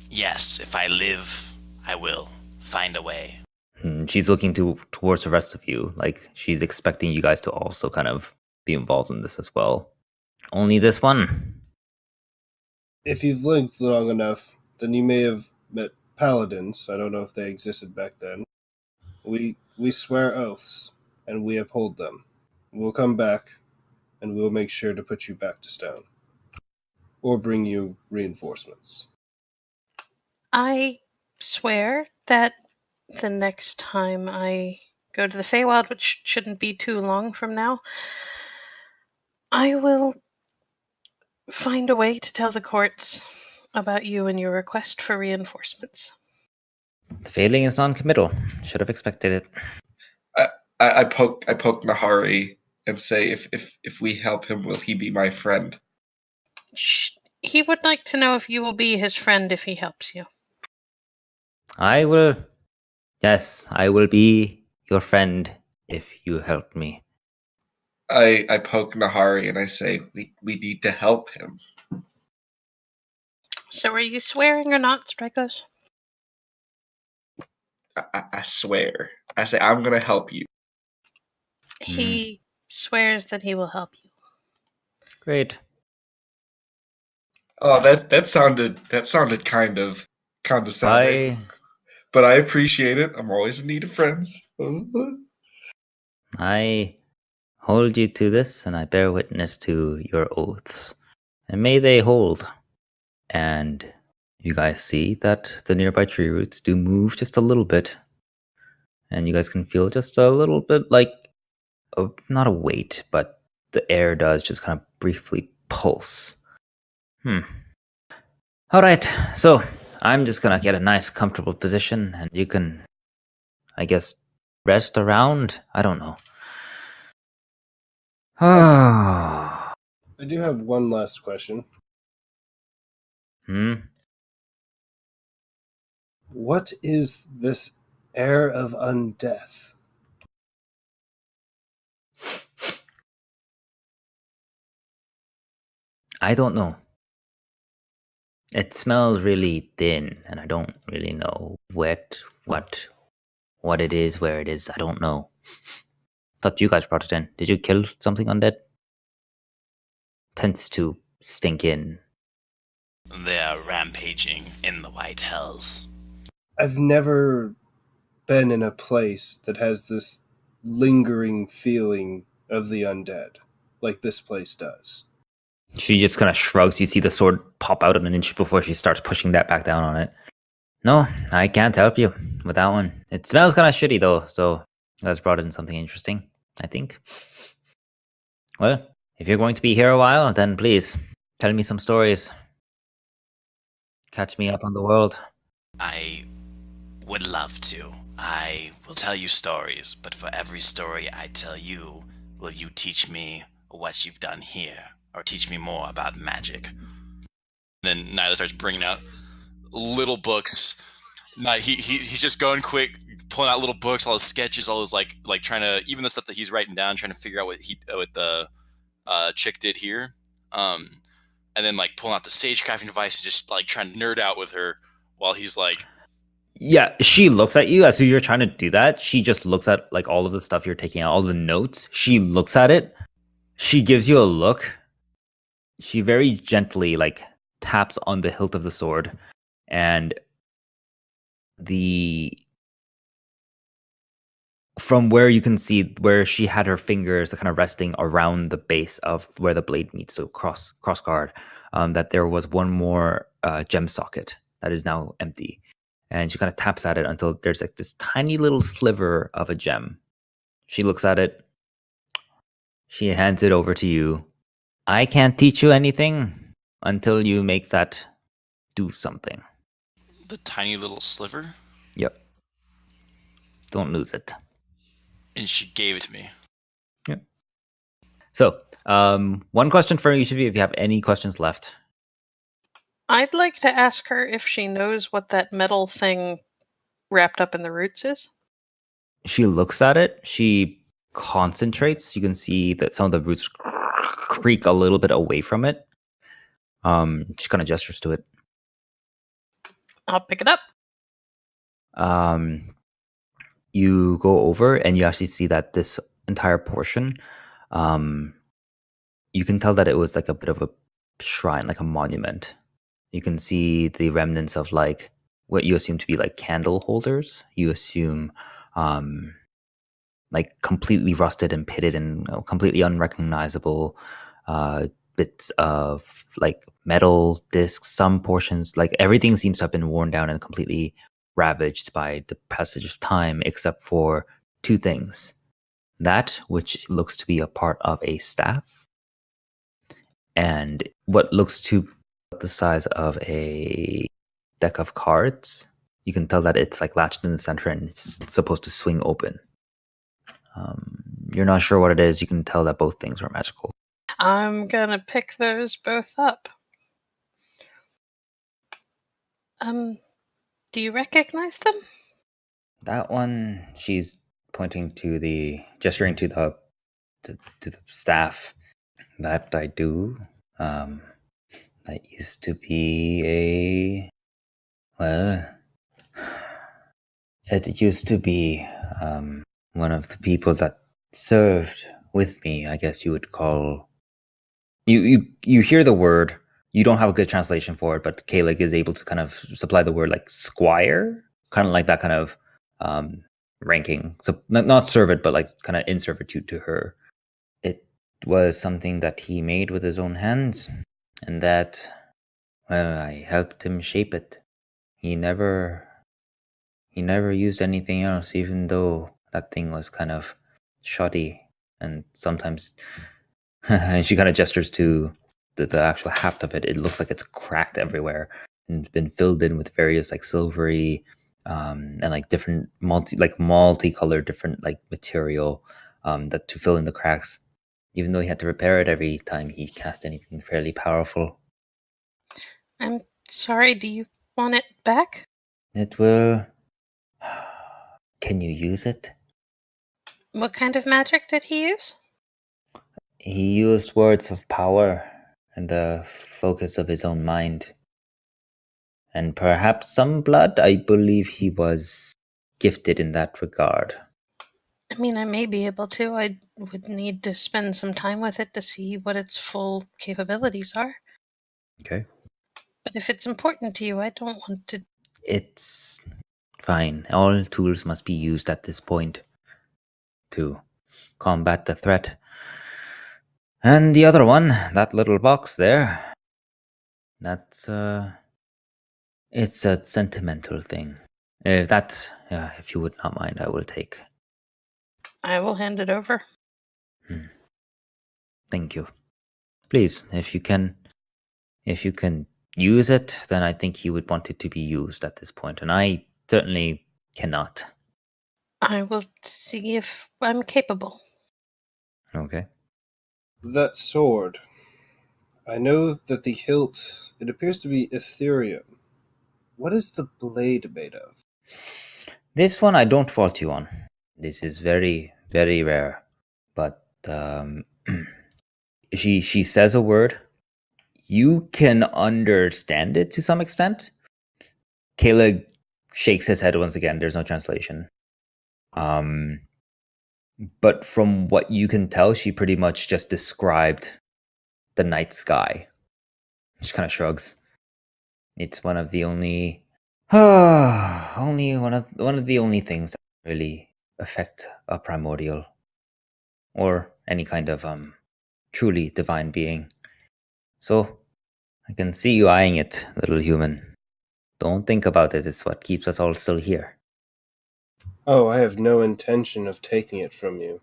yes, if I live, I will find a way. She's looking towards the rest of you. Like, she's expecting you guys to also kind of be involved in this as well. Only this one? If you've lived long enough, then you may have met paladins. I don't know if they existed back then. We swear oaths, and we uphold them. We'll come back, and we'll make sure to put you back to stone. Or bring you reinforcements. I swear that the next time I go to the Feywild, which shouldn't be too long from now, I will find a way to tell the courts about you and your request for reinforcements. The failing is non-committal. Should have expected it. I poke Nihari and say, if we help him, will he be my friend? He would like to know if you will be his friend if he helps you. I will. Yes, I will be your friend if you help me. I poke Nihari and I say, we need to help him. So are you swearing or not, Straikos? I swear. I say, I'm going to help you. He swears that he will help you. Great. Oh, that sounded kind of condescending. But I appreciate it. I'm always in need of friends. I hold you to this, and I bear witness to your oaths. And may they hold. And You guys see that the nearby tree roots do move just a little bit. And you guys can feel just a little bit like, not a weight, but the air does just kind of briefly pulse. Alright, so I'm just gonna get a nice comfortable position and you can, I guess, rest around? I don't know. I do have one last question. What is this air of undeath? I don't know. It smells really thin, and I don't really know what it is, where it is. I don't know. Thought you guys brought it in. Did you kill something undead? Tends to stink in. They are rampaging in the White Hells. I've never been in a place that has this lingering feeling of the undead like this place does. She just kind of shrugs. You see the sword pop out an inch before she starts pushing that back down on it. No, I can't help you with that one. It smells kind of shitty though, so you guys brought in something interesting, I think. Well, if you're going to be here a while, then please tell me some stories. Catch me up on the world. I would love to. I will tell you stories, but for every story I tell you, will you teach me what you've done here? Or teach me more about magic? Then Nihlus starts bringing out little books. He's just going quick, pulling out little books, all his sketches, all his like trying to, even the stuff that he's writing down, trying to figure out what the chick did here. And then like pulling out the sage crafting device, just like trying to nerd out with her while he's like. Yeah, she looks at you as you're trying to do that. She just looks at like all of the stuff you're taking out, all the notes. She looks at it. She gives you a look. She very gently like taps on the hilt of the sword, and from where you can see where she had her fingers kind of resting around the base of where the blade meets, so cross guard, that there was one more gem socket that is now empty, and she kind of taps at it until there's like this tiny little sliver of a gem. She looks at it. She hands it over to you. I can't teach you anything until you make that do something. The tiny little sliver? Yep. Don't lose it. And she gave it to me. Yep. So, one question for each of you if you have any questions left. I'd like to ask her if she knows what that metal thing wrapped up in the roots is. She looks at it. She concentrates. You can see that some of the roots creak a little bit away from it. She kind of gestures to it. I'll pick it up. You go over and you actually see that this entire portion, you can tell that it was like a bit of a shrine, like a monument. You can see the remnants of like what you assume to be like candle holders. You assume like completely rusted and pitted and completely unrecognizable bits of like metal discs, some portions, like everything seems to have been worn down and completely ravaged by the passage of time, except for two things. That which looks to be a part of a staff, and what looks to be the size of a deck of cards. You can tell that it's like latched in the center and it's supposed to swing open. You're not sure what it is. You can tell that both things are magical. I'm gonna pick those both up. Do you recognize them? That one, she's pointing to gesturing to the staff. That I do. That used to be it used to be one of the people that served with me, I guess you would call. You hear the word. You don't have a good translation for it, but Kalig is able to kind of supply the word like squire, kind of like that kind of ranking. So not servant, but like kind of in servitude to her. It was something that he made with his own hands, and that Well, I helped him shape it. He never used anything else, even though that thing was kind of shoddy and sometimes. And she kind of gestures to the actual haft of it. It looks like it's cracked everywhere and been filled in with various like silvery and like different multicolored different like material that to fill in the cracks. Even though he had to repair it every time he cast anything fairly powerful. I'm sorry, do you want it back? It will. Can you use it? What kind of magic did he use? He used words of power and the focus of his own mind. And perhaps some blood. I believe he was gifted in that regard. I mean, I may be able to. I would need to spend some time with it to see what its full capabilities are. Okay. But if it's important to you, I don't want to. It's fine. All tools must be used at this point to combat the threat. And the other one, that little box there, that's it's a sentimental thing. If you would not mind, I will take. I will hand it over. Thank you. Please, if you can use it, then I think he would want it to be used at this point, and I certainly cannot. I will see if I'm capable. Okay. That sword. I know that the hilt, it appears to be ethereum. What is the blade made of? This one I don't fault you on. This is very, very rare. But she says a word. You can understand it to some extent. Kayla shakes his head once again. There's no translation. But from what you can tell, she pretty much just described the night sky. She kind of shrugs. It's one of the only one of the only things that really affect a primordial or any kind of truly divine being. So I can see you eyeing it, little human. Don't think about it. It's what keeps us all still here. Oh, I have no intention of taking it from you.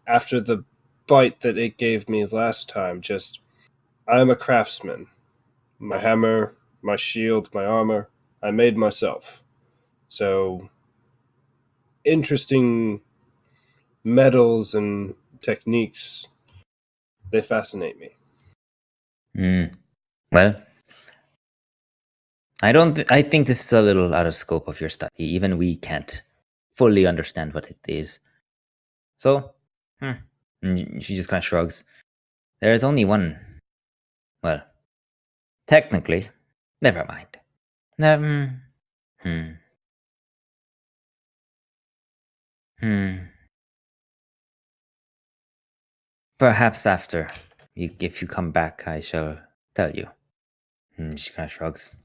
After the bite that it gave me last time, I'm a craftsman. My hammer, my shield, my armor, I made myself. So, interesting metals and techniques, they fascinate me. Well, I think this is a little out of scope of your study. Even we can't fully understand what it is. So, and she just kind of shrugs. There is only one. Well, technically, never mind. Hmm. Perhaps after, if you come back, I shall tell you. She kind of shrugs.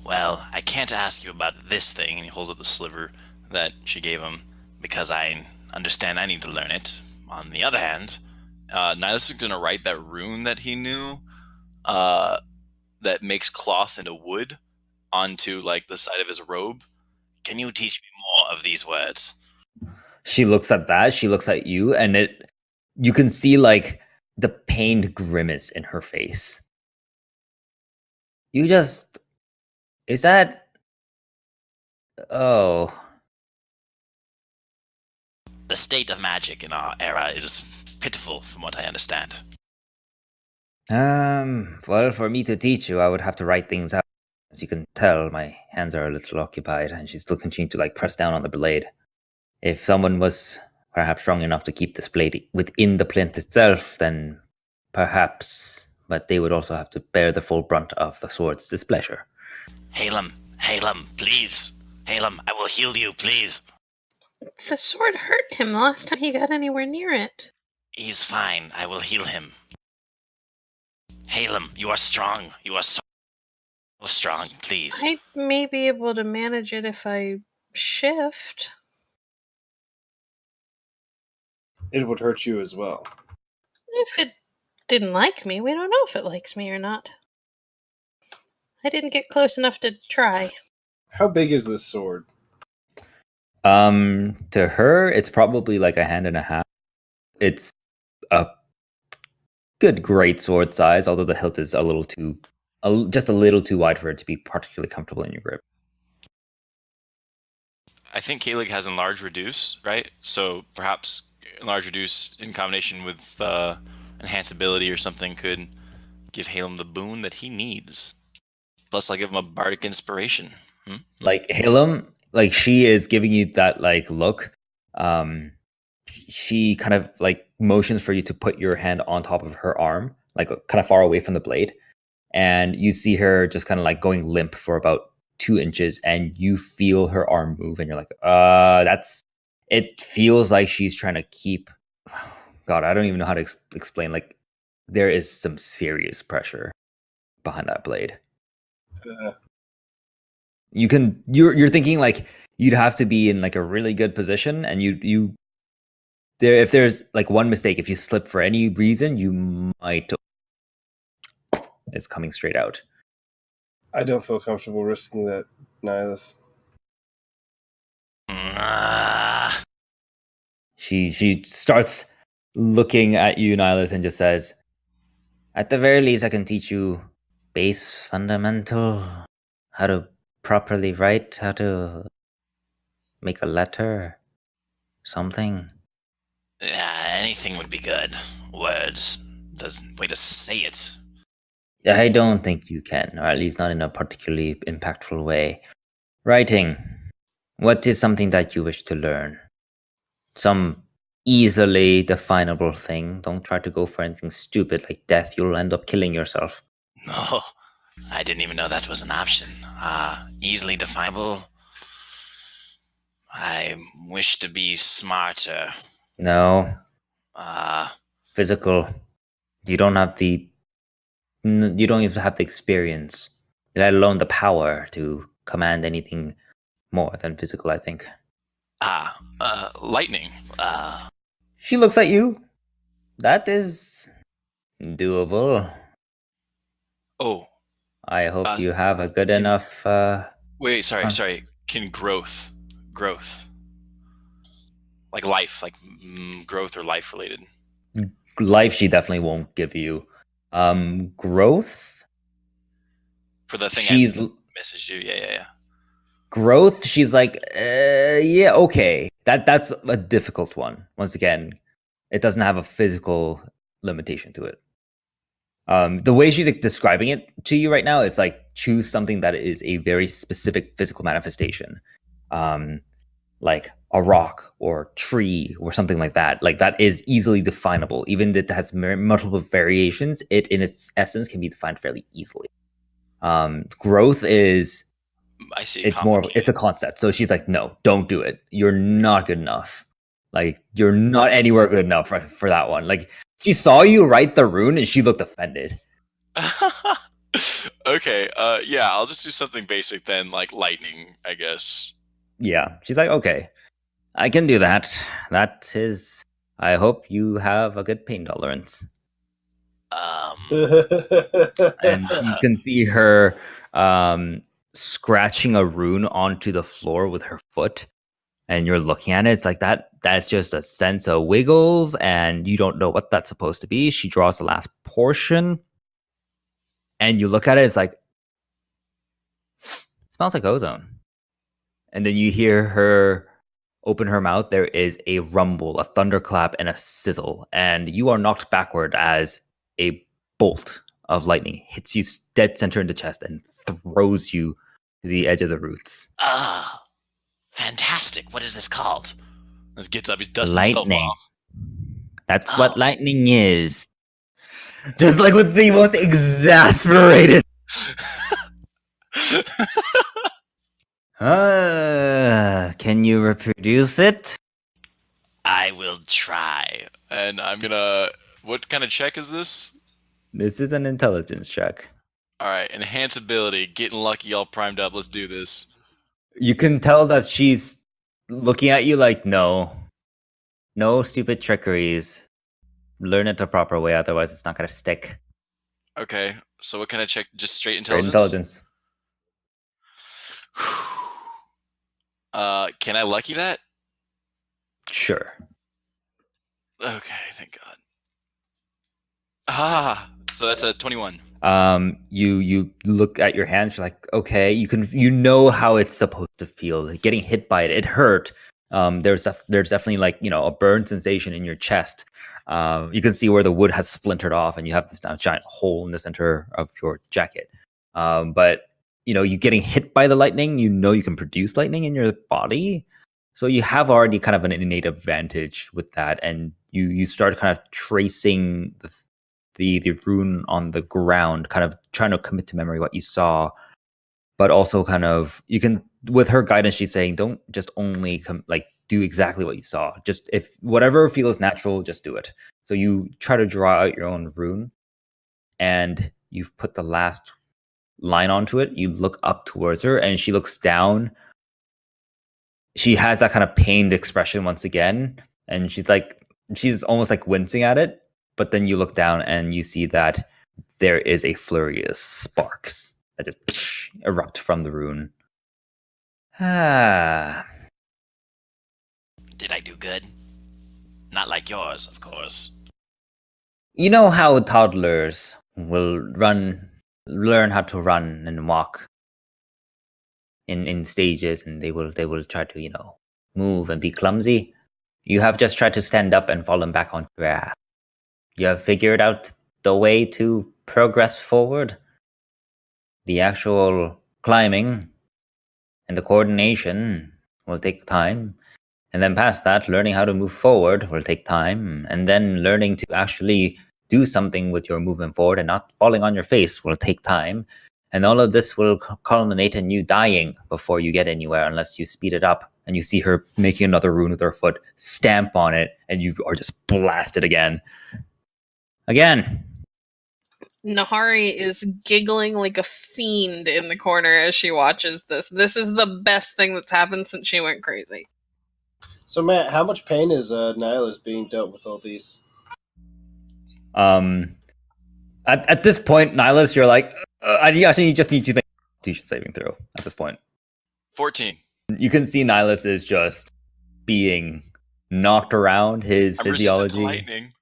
Well, I can't ask you about this thing, and he holds up the sliver that she gave him, because I understand I need to learn it. On the other hand, Nihlus is going to write that rune that he knew that makes cloth into wood onto, like, the side of his robe. Can you teach me more of these words? She looks at that, she looks at you, and you can see, like, the pained grimace in her face. Is that... Oh... The state of magic in our era is pitiful, from what I understand. Well, for me to teach you, I would have to write things out. As you can tell, my hands are a little occupied, and she's still continuing to, like, press down on the blade. If someone was perhaps strong enough to keep this blade within the plinth itself, then perhaps, but they would also have to bear the full brunt of the sword's displeasure. Halem, please. Halem, I will heal you, please. The sword hurt him the last time he got anywhere near it. He's fine. I will heal him. Halem, you are strong. You are so strong, please. I may be able to manage it if I shift. It would hurt you as well. If it didn't like me, we don't know if it likes me or not. I didn't get close enough to try. How big is this sword? To her, it's probably like a hand and a half. It's a good great sword size, although the hilt is just a little too wide for it to be particularly comfortable in your grip. I think Kaelig has enlarge reduce, right? So perhaps enlarge reduce in combination with enhance ability or something could give Halem the boon that he needs. Plus, I'll give him a bardic inspiration. Like Halem, like she is giving you that like look. She kind of like motions for you to put your hand on top of her arm, like kind of far away from the blade, and you see her just kind of like going limp for about 2 inches, and you feel her arm move, and you're like, that's. It feels like she's trying to keep. God, I don't even know how to explain. Like, there is some serious pressure behind that blade. You're thinking like you'd have to be in like a really good position, and if there's like one mistake, if you slip for any reason, you might. It's coming straight out. I don't feel comfortable risking that, Nihlus. She starts looking at you, Nihlus, and just says, "At the very least, I can teach you base fundamental, how to properly write, how to make a letter, something." Anything would be good. Words. There's a way to say it. I don't think you can, or at least not in a particularly impactful way. Writing. What is something that you wish to learn? Some easily definable thing. Don't try to go for anything stupid like death. You'll end up killing yourself. No, I didn't even know that was an option. Easily definable. I wish to be smarter. No. Physical. You don't even have the experience, let alone the power to command anything more than physical, I think. Lightning. She looks at you. That is doable. Oh. I hope you have a good enough... Wait, sorry. Can growth. Like life, like growth or life related. Life she definitely won't give you. Growth? For the thing she's I messaged you, yeah. Growth, she's like, yeah, okay. That's a difficult one. Once again, it doesn't have a physical limitation to it. The way she's describing it to you right now is like choose something that is a very specific physical manifestation, like a rock or tree or something like that. Like that is easily definable, even if it has multiple variations. It in its essence can be defined fairly easily. Growth is, I see. It's a concept. So she's like, no, don't do it. You're not good enough. Like you're not anywhere good enough for that one. Like she saw you write the rune and she looked offended. Okay. Yeah, I'll just do something basic then, like lightning, I guess. Yeah. She's like, okay, I can do that. That is, I hope you have a good pain tolerance. And you can see her scratching a rune onto the floor with her foot. And you're looking at it, it's like that's just a sense of wiggles, and you don't know what that's supposed to be. She draws the last portion, and you look at it, it's like, it smells like ozone. And then you hear her open her mouth. There is a rumble, a thunderclap, and a sizzle, and you are knocked backward as a bolt of lightning hits you dead center in the chest and throws you to the edge of the roots. Fantastic. What is this called? This gets up, he's dusting himself off. That's what lightning is. Just like with the most exasperated. Can you reproduce it? I will try. And I'm gonna... What kind of check is this? This is an intelligence check. Alright, enhance ability. Getting lucky, all primed up. Let's do this. You can tell that she's looking at you like, no stupid trickeries. Learn it the proper way, otherwise it's not going to stick. Okay, so what kind of check? Just straight intelligence? Can I lucky that? Sure. Okay, thank God. Ah, so that's a 21. You look at your hands, you're like, okay, you know how it's supposed to feel. Like, getting hit by it hurt. There's definitely like, a burn sensation in your chest. You can see where the wood has splintered off, and you have this giant hole in the center of your jacket. But you getting hit by the lightning, you can produce lightning in your body, so you have already kind of an innate advantage with that, and you start kind of tracing the rune on the ground, kind of trying to commit to memory what you saw, but also kind of, you can, with her guidance, she's saying, don't just only do exactly what you saw. Just, if whatever feels natural, just do it. So you try to draw out your own rune, and you've put the last line onto it. You look up towards her, and she looks down. She has that kind of pained expression once again, and she's almost like wincing at it. But then you look down and you see that there is a flurry of sparks that just erupt from the rune. Ah. Did I do good? Not like yours, of course. You know how toddlers will learn how to run and walk in stages, and they will try to, move and be clumsy. You have just tried to stand up and fallen back on your ass. You have figured out the way to progress forward. The actual climbing and the coordination will take time. And then past that, learning how to move forward will take time. And then learning to actually do something with your movement forward and not falling on your face will take time. And all of this will culminate in you dying before you get anywhere, unless you speed it up. And you see her making another rune with her foot, stamp on it, and you are just blasted again. Again. Nihari is giggling like a fiend in the corner as she watches this. This is the best thing that's happened since she went crazy. So, Matt, how much pain is Nihlus being dealt with all these? At this point, Nihlus, you're like, I actually just need you to make a Constitution saving throw at this point. 14. You can see Nihlus is just being knocked around. His physiology. Resistant to lightning.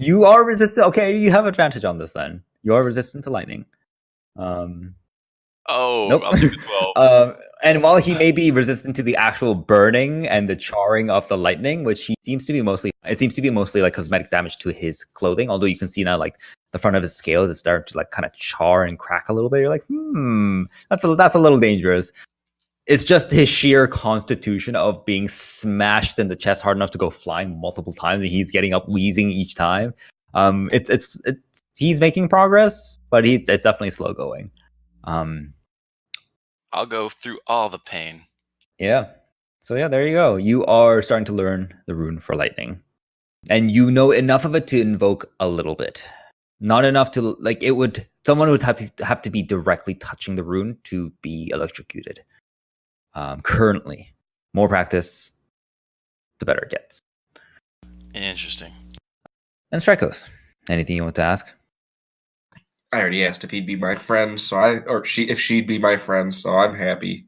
You are resistant. Okay, you have advantage on this then. You are resistant to lightning. Nope. I'll give it 12. And while he may be resistant to the actual burning and the charring of the lightning, which it seems to be mostly like cosmetic damage to his clothing. Although you can see now, like, the front of his scales is starting to like kind of char and crack a little bit. You're like, that's a little dangerous. It's just his sheer constitution of being smashed in the chest hard enough to go flying multiple times, and he's getting up wheezing each time. It's he's making progress, but it's definitely slow going. I'll go through all the pain. Yeah. So yeah, there you go. You are starting to learn the rune for lightning, and you know enough of it to invoke a little bit. Not enough to someone would have to be directly touching the rune to be electrocuted. Currently, more practice, the better it gets. Interesting. And Straikos, anything you want to ask? I already asked if he'd be my friend, if she'd be my friend, so I'm happy.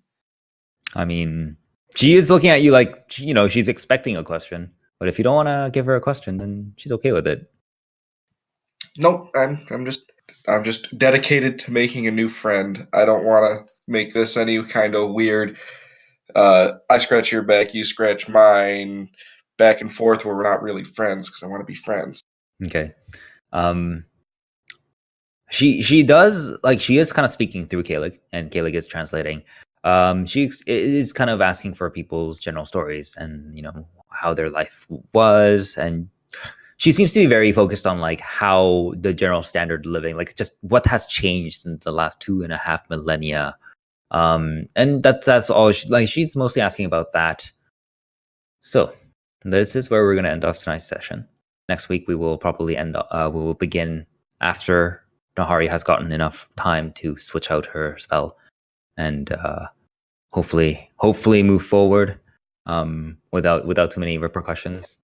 I mean, she is looking at you like, she's expecting a question. But if you don't want to give her a question, then she's okay with it. Nope, I'm just dedicated to making a new friend. I don't want to make this any kind of weird, I scratch your back, you scratch mine, back and forth where we're not really friends, because I want to be friends. Okay. She does, she is kind of speaking through Kalig, and Kalig is translating. She is kind of asking for people's general stories and, how their life was, and she seems to be very focused on how the general standard living, just what has changed in the last 2.5 millennia. And that's all she's mostly asking about that. So this is where we're going to end off tonight's session. Next week we will probably we will begin after Nihari has gotten enough time to switch out her spell, and hopefully move forward without too many repercussions.